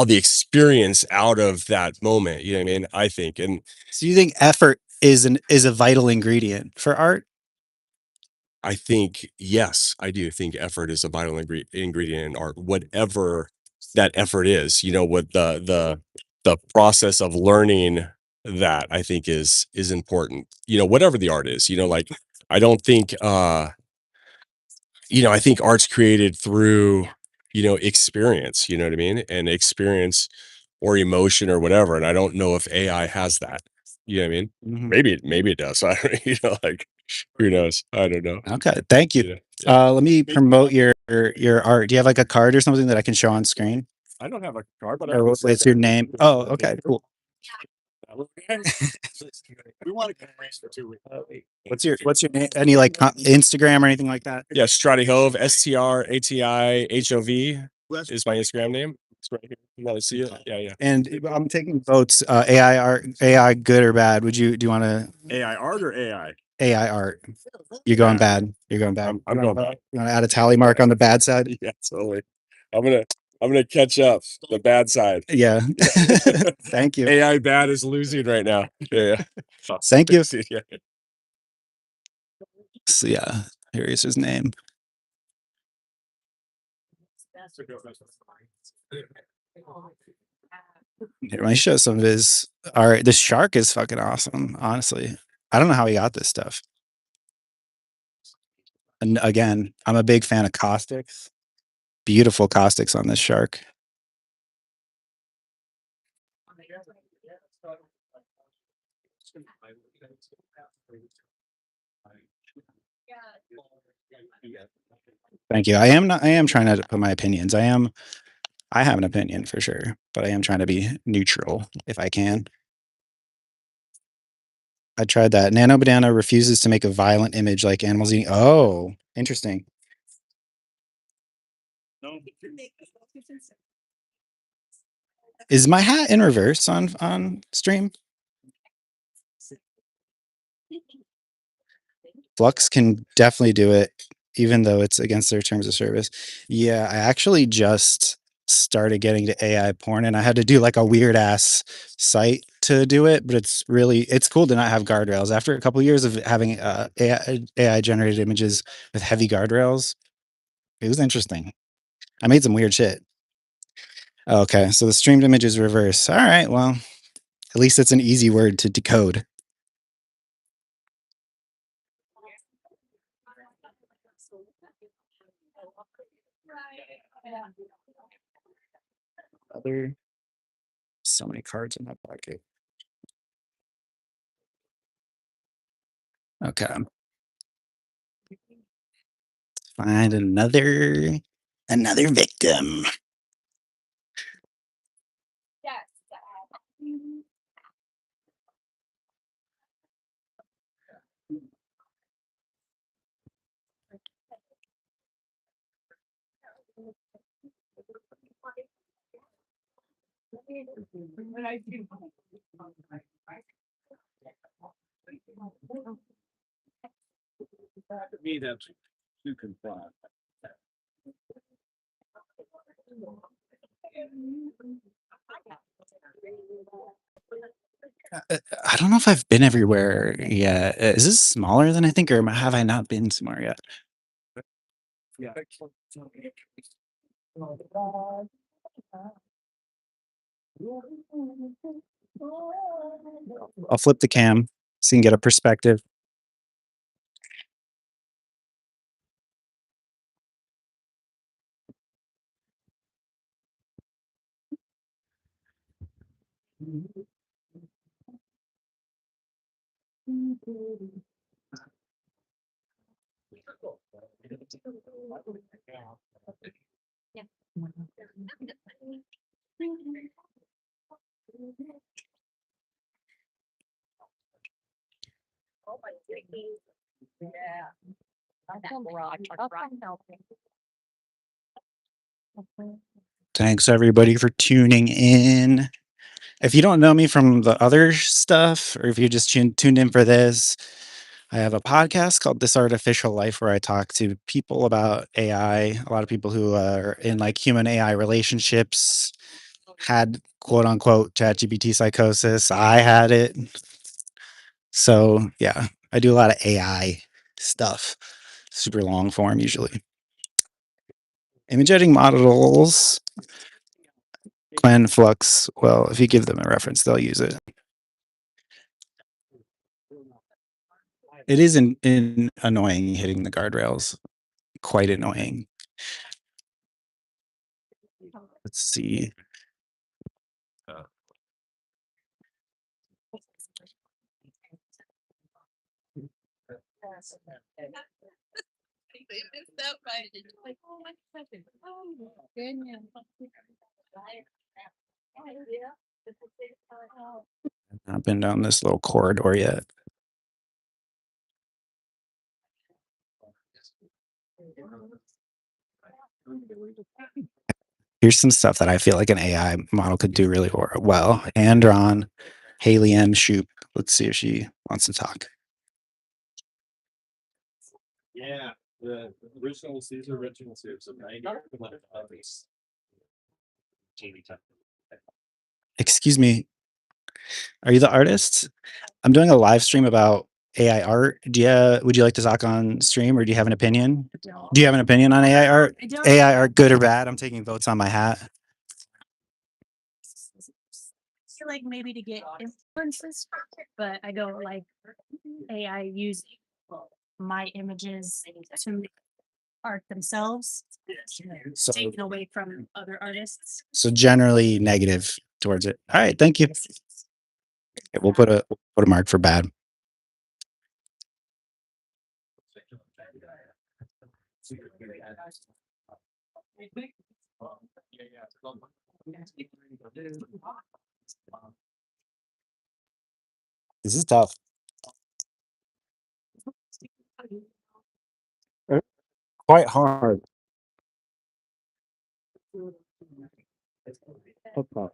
Speaker 8: experience out of that moment, you know what I mean? I think. And
Speaker 2: So you think effort is a vital ingredient for art?
Speaker 8: I think, yes, I do think effort is a vital ingredient in art, whatever that effort is, you know, what the process of learning that I think is important, you know, whatever the art is, you know, like I don't think, you know, I think art's created through, you know, experience, you know what I mean? And experience or emotion or whatever. And I don't know if AI has that. You know what I mean?
Speaker 2: Mhm.
Speaker 8: Maybe it does. I don't, you know, like who knows? I don't know.
Speaker 2: Okay, thank you.
Speaker 8: You know? Yeah.
Speaker 2: Let me promote your art. Do you have like a card or something that I can show on screen?
Speaker 8: I don't have a card, but I
Speaker 2: Or
Speaker 8: can
Speaker 2: what's
Speaker 8: send
Speaker 2: your
Speaker 8: it.
Speaker 2: name? Oh, okay, cool.
Speaker 8: We want to race for 2 weeks.
Speaker 2: What's your name? Any like Instagram or anything like that?
Speaker 8: Yeah, Strati Hove, STRATIHOV is my Instagram name. It's right here. You want to see it? Yeah, yeah.
Speaker 2: And I'm taking votes. AI art, AI good or bad? Do you want to
Speaker 8: AI art or AI?
Speaker 2: AI art? You're going
Speaker 8: Bad.
Speaker 2: bad. You're going bad.
Speaker 8: I'm going bad.
Speaker 2: You want to add a tally mark on the bad side?
Speaker 8: Yeah, totally. I'm gonna catch up the bad side.
Speaker 2: Yeah. Thank you.
Speaker 8: AI bad is losing right now. Yeah, yeah.
Speaker 2: Thank you.
Speaker 8: Yeah.
Speaker 2: So yeah, here is his name. Here, let me show some of his art. This shark is fucking awesome, honestly. I don't know how he got this stuff. And again, I'm a big fan of caustics. Beautiful caustics on this shark. Thank you. I am trying to put my opinions. I have an opinion for sure, but I am trying to be neutral if I can. I tried that. Nano Banana refuses to make a violent image like animals eating. Oh, interesting. Is my hat in reverse on stream? Flux can definitely do it, even though it's against their terms of service. Yeah, I actually just started getting to AI porn, and I had to do like a weird ass site to do it, but it's cool to not have guardrails. After a couple years of having AI generated images with heavy guardrails, it was interesting. I made some weird shit. Okay, so the streamed image is reverse. All right, well, at least it's an easy word to decode. Other, so many cards in my pocket. Okay. Find another victim.
Speaker 5: Me, that's too confined.
Speaker 2: I don't know if I've been everywhere yet. Is this smaller than I think, or have I not been somewhere yet?
Speaker 5: Yeah.
Speaker 2: I'll flip the cam so you can get a perspective. Thanks everybody for tuning in. If you don't know me from the other stuff, or if you just tuned in for this, I have a podcast called This Artificial Life where I talk to people about AI. A lot of people who are in like human AI relationships had quote unquote ChatGPT psychosis. I had it. So yeah, I do a lot of AI stuff, super long form usually. Image editing models, Clan Flux. Well, if you give them a reference, they'll use it. It is in annoying hitting the guardrails. Quite annoying. Let's see. I've not been down this little corridor yet. Here's some stuff that I feel like an AI model could do really well. Hand drawn, Haley M. Shoop. Let's see if she wants to talk.
Speaker 5: Yeah, the original Caesar original soups of 90.
Speaker 2: Excuse me, are you the artist? I'm doing a live stream about AI art. Would you like to talk on stream, or do you have an opinion? Do you have an opinion on AI art? AI art, good or bad? I'm taking votes on my hat.
Speaker 6: Feel like maybe to get influences, but I don't like AI using my images to make art themselves,
Speaker 2: So,
Speaker 6: taken away from other artists.
Speaker 2: so generally negative towards it. All right, thank you. Okay, we'll put a mark for bad. This is tough. Quite hard. Okay.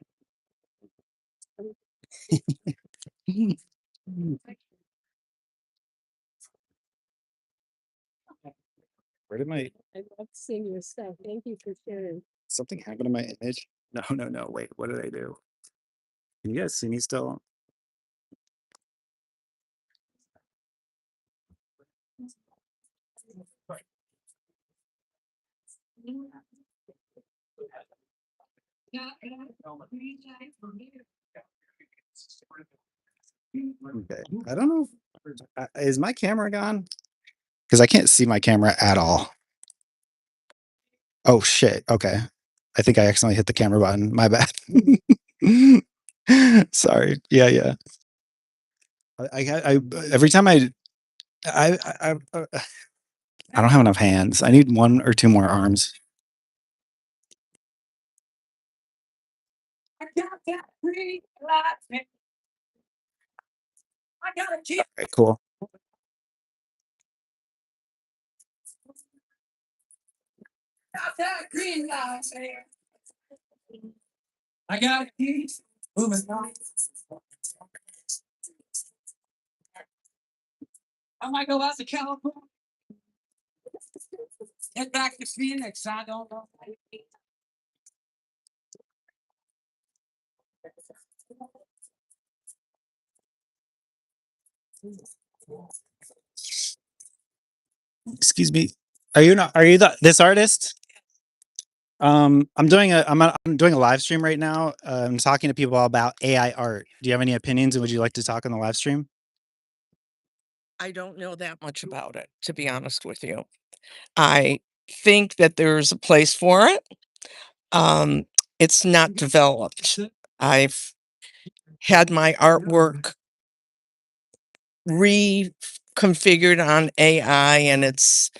Speaker 2: Where did my
Speaker 6: I love seeing your stuff. Thank you for sharing.
Speaker 2: something happen to my image? No. Wait, what did I do? Can you guys see me still? Okay. I don't know. Is my camera gone? Because I can't see my camera at all. Oh shit. Okay. I think I accidentally hit the camera button. My bad. Sorry. Yeah, yeah. I every time I don't have enough hands. I need 1 or 2 more arms. Okay, cool.
Speaker 5: I got keys. Moving on. I might go out to California. Get back to Phoenix. I don't know.
Speaker 2: Excuse me. Are you this artist? I'm doing a live stream right now. I'm talking to people about AI art. Do you have any opinions and would you like to talk on the live stream?
Speaker 9: I don't know that much about it, to be honest with you. I think that there's a place for it. It's not developed. I've had my artwork reconfigured on AI and it's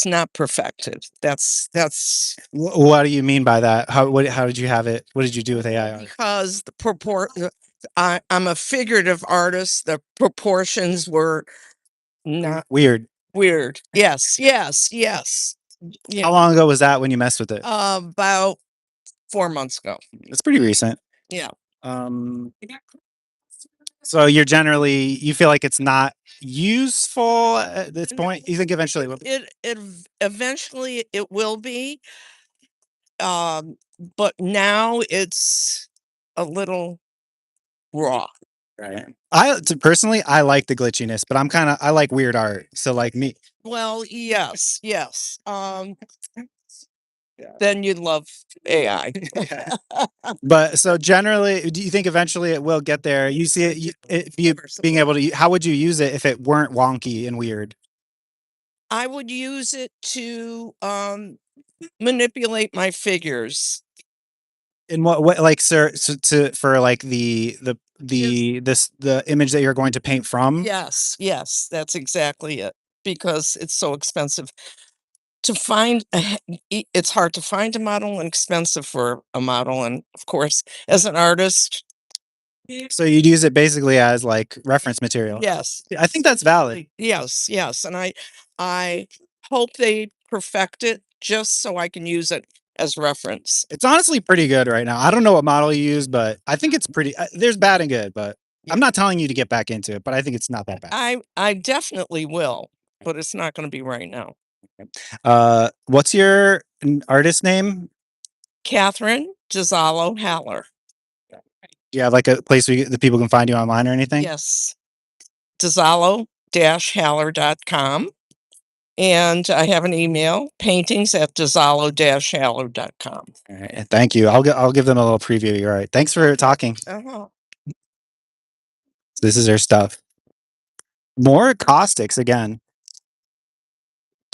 Speaker 9: not perfected. That's
Speaker 2: What do you mean by that? How did you have it? What did you do with AI art?
Speaker 9: because I'm a figurative artist. The proportions were not
Speaker 2: Weird.
Speaker 9: weird. Yes, yes, yes. Yeah.
Speaker 2: How long ago was that when you messed with it?
Speaker 9: About 4 months ago.
Speaker 2: It's pretty recent.
Speaker 9: Yeah.
Speaker 2: Um, so you feel like it's not useful at this point? You think eventually it will be?
Speaker 9: Eventually it will be. But now it's a little raw.
Speaker 2: Right. Personally, I like the glitchiness, but I like weird art. So like me.
Speaker 9: Well, yes, yes. Then you'd love AI.
Speaker 2: But so generally, do you think eventually it will get there? You see being able to, how would you use it if it weren't wonky and weird?
Speaker 9: I would use it to manipulate my figures.
Speaker 2: In what way, like, sir, for like the image that you're going to paint from?
Speaker 9: Yes, yes, that's exactly it. Because it's so expensive to find. It's hard to find a model and expensive for a model. And of course, as an artist,
Speaker 2: So you'd use it basically as like reference material.
Speaker 9: yes,
Speaker 2: I think that's valid.
Speaker 9: yes, yes. And I hope they perfect it just so I can use it as reference.
Speaker 2: It's honestly pretty good right now. I don't know what model you use, but I think it's pretty. There's bad and good, but I'm not telling you to get back into it. But I think it's not that bad.
Speaker 9: I definitely will, but it's not going to be right now.
Speaker 2: What's your artist name?
Speaker 9: Catherine Gisalo Haller.
Speaker 2: Do you have like a place where the people can find you online or anything?
Speaker 9: Yes. Gisalo-haller.com. And I have an email, paintings@gisalo-haller.com.
Speaker 2: All right, thank you. I'll give them a little preview. You're right. Thanks for talking.
Speaker 9: Uh-huh.
Speaker 2: This is their stuff. More caustics again.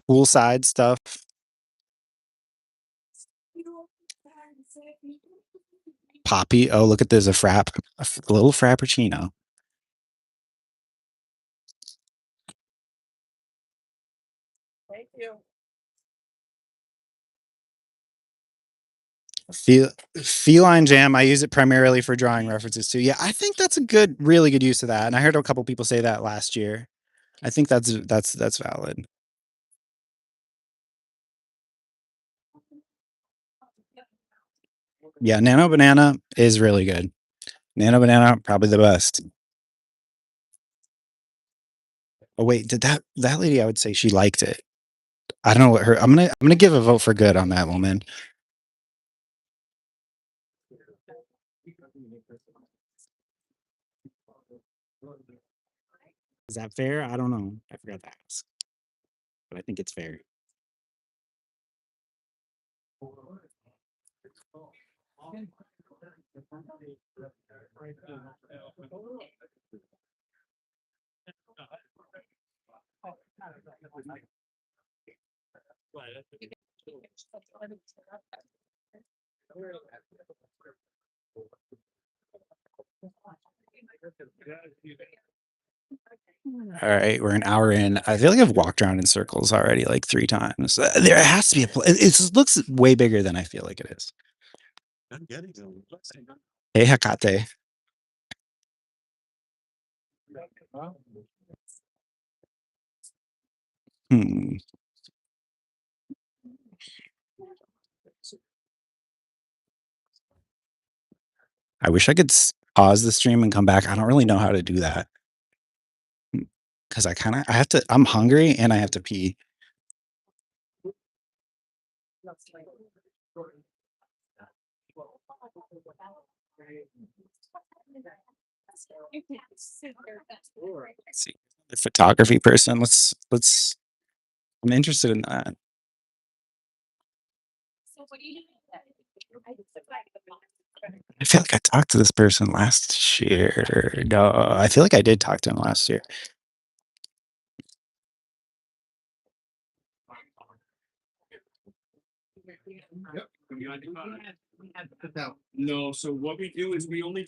Speaker 2: Poolside stuff. Poppy. Oh, look at this. A little frappuccino.
Speaker 9: Thank you.
Speaker 2: Feline jam. I use it primarily for drawing references to. Yeah, I think that's a really good use of that. And I heard a couple people say that last year. I think that's valid. Yeah, Nano Banana is really good. Nano Banana, probably the best. Oh wait, did that lady? I would say she liked it. I don't know what her. I'm gonna give a vote for good on that woman. Is that fair? I don't know. I forgot to ask, but I think it's fair. All right, we're an hour in. I feel like I've walked around in circles already like 3 times. There has to be a it looks way bigger than I feel like it is. Hey, Hakate. Hmm. I wish I could pause the stream and come back. I don't really know how to do that. Because I have to, I'm hungry and I have to pee. Let's see. The photography person. I'm interested in that. I feel like I talked to this person last year. No, I feel like I did talk to him last year.
Speaker 8: No, so what we do is we only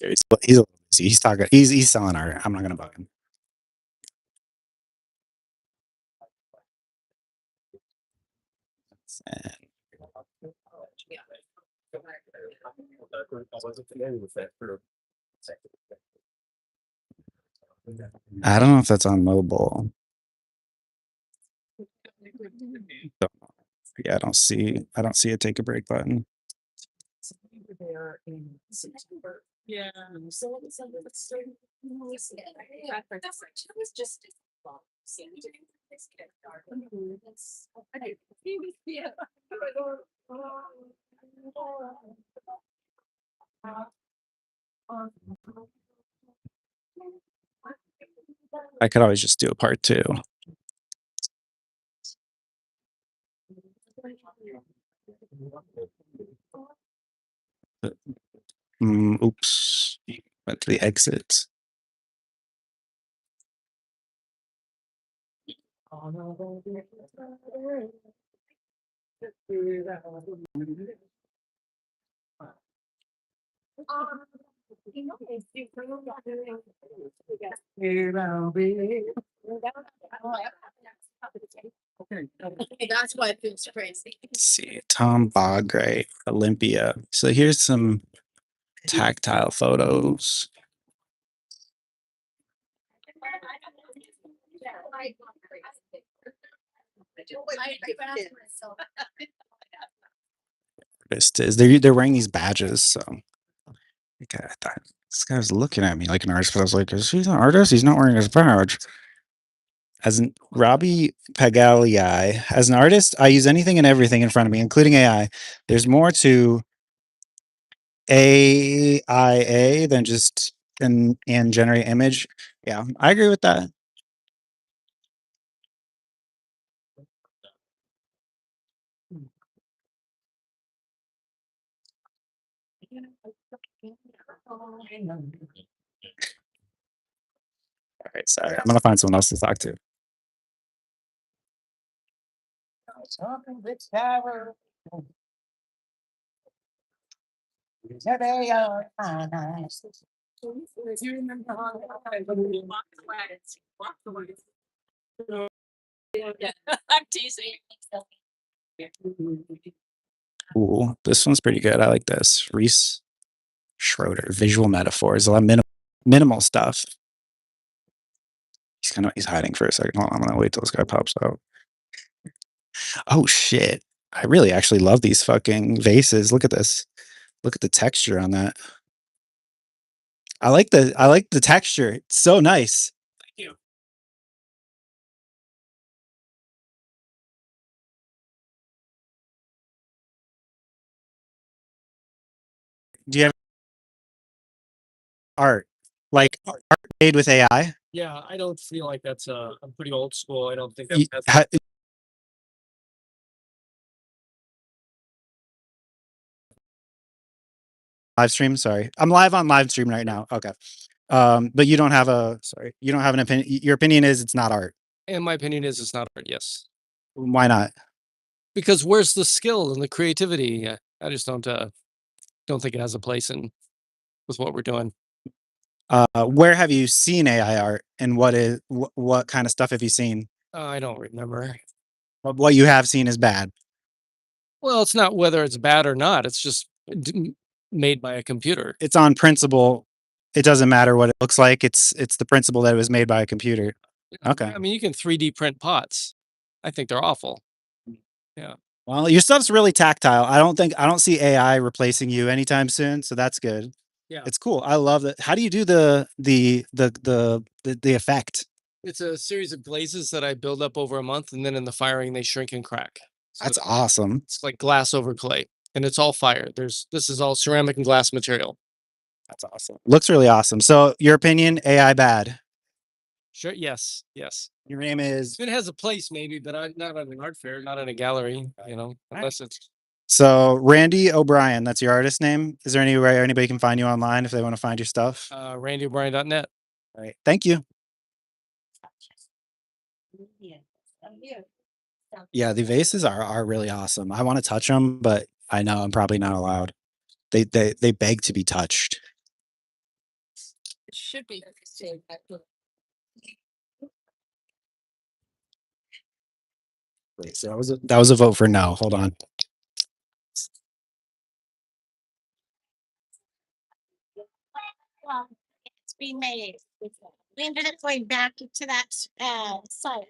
Speaker 2: He's talking. He's selling art. I'm not gonna bug him. And I don't know if that's on mobile. Yeah, I don't see a take a break button.
Speaker 6: Yeah.
Speaker 2: I could always just do a part 2. Oops. Went to the exits.
Speaker 6: That's why it feels crazy.
Speaker 2: Let's see. Tom Bogray, Olympia. So here's some tactile photos. They're wearing these badges, so okay, I thought this guy was looking at me like an artist, but I was like, is he an artist? He's not wearing his badge. As an Robbie Pagalii, as an artist, I use anything and everything in front of me, including AI. There's more to AIA than just and generate image. Yeah, I agree with that. All right, sorry. I'm gonna find someone else to talk to.
Speaker 6: I'm teasing.
Speaker 2: Ooh, this one's pretty good. I like this. Reese Schroeder, visual metaphors, a lot of minimal stuff. He's hiding for a second. Hold on, I'm gonna wait till this guy pops out. Oh shit. I really actually love these fucking vases. Look at this. Look at the texture on that. I like the texture. It's so nice.
Speaker 8: Thank you.
Speaker 2: Do you have art? Like art made with AI?
Speaker 8: Yeah, I don't feel like that's I'm pretty old school. I don't think
Speaker 2: You-
Speaker 8: that's
Speaker 2: ha- live stream? Sorry. I'm live on live stream right now. Okay. But you don't have you don't have an opinion. Your opinion is it's not art.
Speaker 5: And my opinion is it's not art, yes.
Speaker 2: Why not?
Speaker 5: Because where's the skill and the creativity? I just don't think it has a place in with what we're doing.
Speaker 2: Where have you seen AI art, and what kind of stuff have you seen?
Speaker 5: I don't remember.
Speaker 2: What you have seen is bad.
Speaker 5: Well, it's not whether it's bad or not. It's just made by a computer.
Speaker 2: It's on principle. It doesn't matter what it looks like. It's the principle that it was made by a computer. Okay.
Speaker 5: I mean, you can 3D print pots. I think they're awful. Yeah.
Speaker 2: Well, your stuff's really tactile. I don't see AI replacing you anytime soon, so that's good.
Speaker 5: Yeah.
Speaker 2: It's cool. I love that. How do you do the effect?
Speaker 5: It's a series of glazes that I build up over a month, and then in the firing they shrink and crack. So
Speaker 2: That's awesome.
Speaker 5: it's like glass over clay, and it's all fire. This is all ceramic and glass material.
Speaker 2: That's awesome. Looks really awesome. So your opinion, AI bad.
Speaker 5: Sure. Yes. Yes.
Speaker 2: Your name is
Speaker 5: It has a place maybe, but not at an art fair, not in a gallery. You know, unless it's
Speaker 2: so Randy O'Brien. That's your artist name. Is there any way anybody can find you online if they want to find your stuff?
Speaker 5: randyobrien.net.
Speaker 2: All right. Thank you. Yeah, the vases are really awesome. I want to touch them, but I know I'm probably not allowed. They beg to be touched.
Speaker 9: It should be.
Speaker 2: Wait, so that was a vote for no. Hold on.
Speaker 6: Well, it's being made. We ended up going back to that site.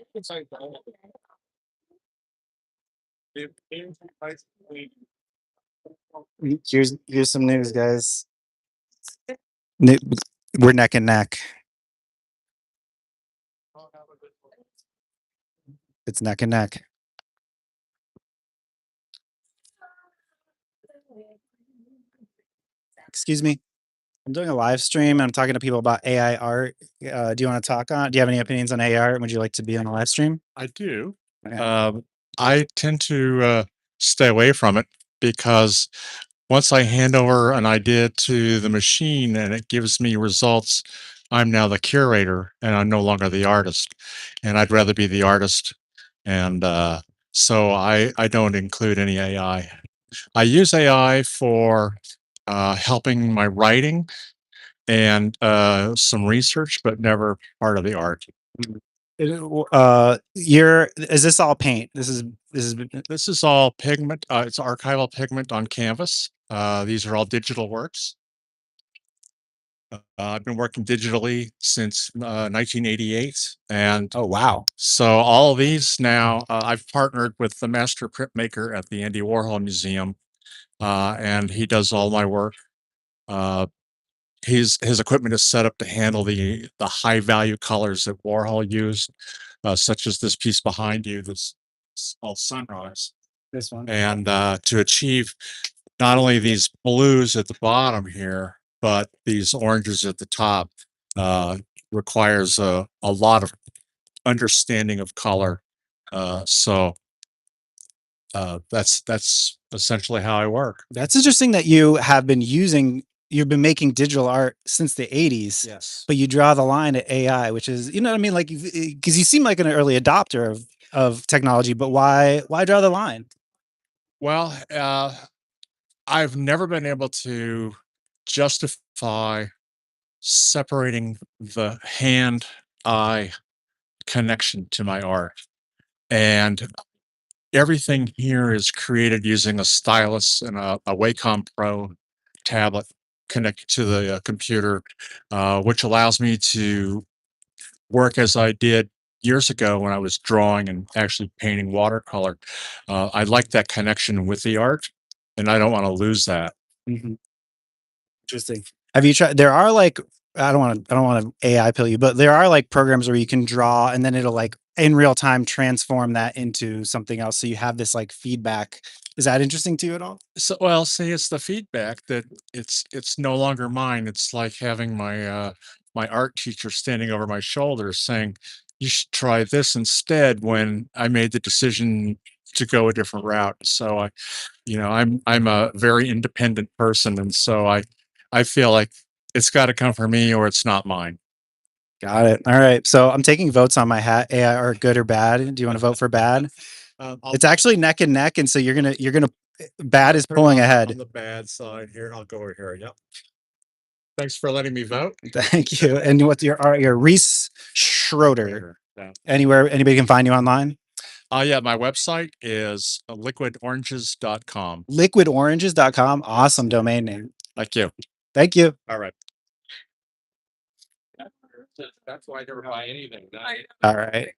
Speaker 2: Here's some news, guys. Ne- We're neck and neck. It's neck and neck. Excuse me. I'm doing a live stream. And I'm talking to people about AI art. Do you want to talk on? Do you have any opinions on AI art? Would you like to be on a live stream?
Speaker 10: I do.
Speaker 2: Okay.
Speaker 10: I tend to stay away from it because once I hand over an idea to the machine and it gives me results, I'm now the curator and I'm no longer the artist. And I'd rather be the artist. And so I don't include any AI. I use AI for helping my writing and some research, but never part of the art.
Speaker 2: Is this all paint? This
Speaker 10: Is all pigment. It's archival pigment on canvas. These are all digital works. I've been working digitally since 1988, and
Speaker 2: oh wow.
Speaker 10: so all of these now I've partnered with the master printmaker at the Andy Warhol Museum, and he does all my work. His equipment is set up to handle the high value colors that Warhol used, such as this piece behind you. This is called Sunrise.
Speaker 2: This one.
Speaker 10: And to achieve not only these blues at the bottom here, but these oranges at the top, requires a lot of understanding of color. So that's essentially how I work.
Speaker 2: That's interesting that you've been making digital art since the 80s.
Speaker 10: Yes.
Speaker 2: But you draw the line at AI, which is, you know what I mean? Like, because you seem like an early adopter of technology, but why draw the line?
Speaker 10: Well, I've never been able to justify separating the hand-eye connection to my art. And everything here is created using a stylus and a Wacom Pro tablet connected to the computer, which allows me to work as I did years ago when I was drawing and actually painting watercolor. I like that connection with the art, and I don't want to lose that.
Speaker 2: Mhm. Interesting. Have you tried? There are like I don't want to AI pill you, but there are like programs where you can draw and then it'll like in real time transform that into something else. So you have this like feedback. Is that interesting to you at all?
Speaker 10: So, well, see, it's the feedback that it's no longer mine. It's like having my art teacher standing over my shoulder saying, "You should try this instead." When I made the decision to go a different route, so I'm a very independent person, and so I feel like it's got to come from me or it's not mine.
Speaker 2: Got it. All right. So I'm taking votes on my hat. AI are good or bad. Do you want to vote for bad? It's actually neck and neck, and so you're gonna bad is pulling
Speaker 10: On
Speaker 2: ahead.
Speaker 10: the bad side here. I'll go over here. Yep. Thanks for letting me vote.
Speaker 2: Thank you. And what's your Reese Schroeder?
Speaker 10: Yeah.
Speaker 2: Anybody can find you online?
Speaker 10: Yeah, my website is liquidoranges.com.
Speaker 2: Liquidoranges.com. Awesome domain name.
Speaker 10: Thank you.
Speaker 2: Thank you.
Speaker 10: All right. That's why I never buy anything.
Speaker 2: All right.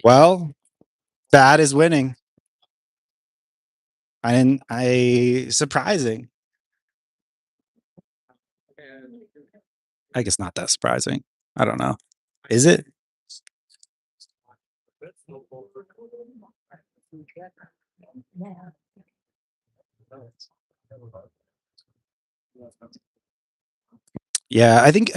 Speaker 2: Well, bad is winning. Surprising. I guess not that surprising. I don't know. Is it? Yeah, I think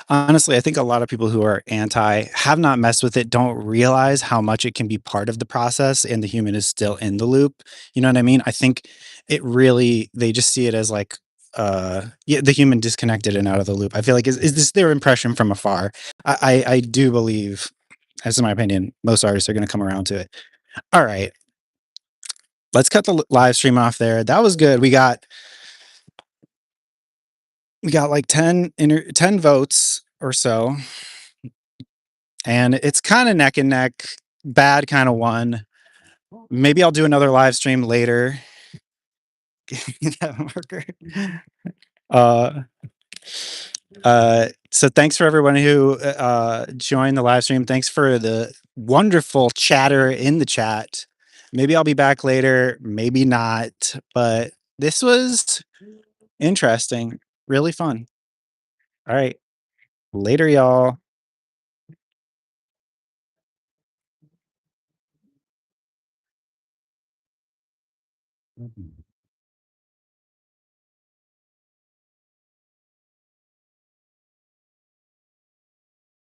Speaker 2: honestly, I think a lot of people who are anti have not messed with it, don't realize how much it can be part of the process and the human is still in the loop. You know what I mean? I think it really they just see it as like yeah, the human disconnected and out of the loop. I feel like is this their impression from afar? I do believe, as in my opinion, most artists are gonna come around to it. All right. Let's cut the live stream off there. That was good. We got like 10 votes or so, and it's kind of neck and neck. Bad kind of won. Maybe I'll do another live stream later. That marker. Uh, so thanks for everyone who joined the live stream. Thanks for the wonderful chatter in the chat. Maybe I'll be back later, maybe not, but this was interesting, really fun. All right. Later, y'all.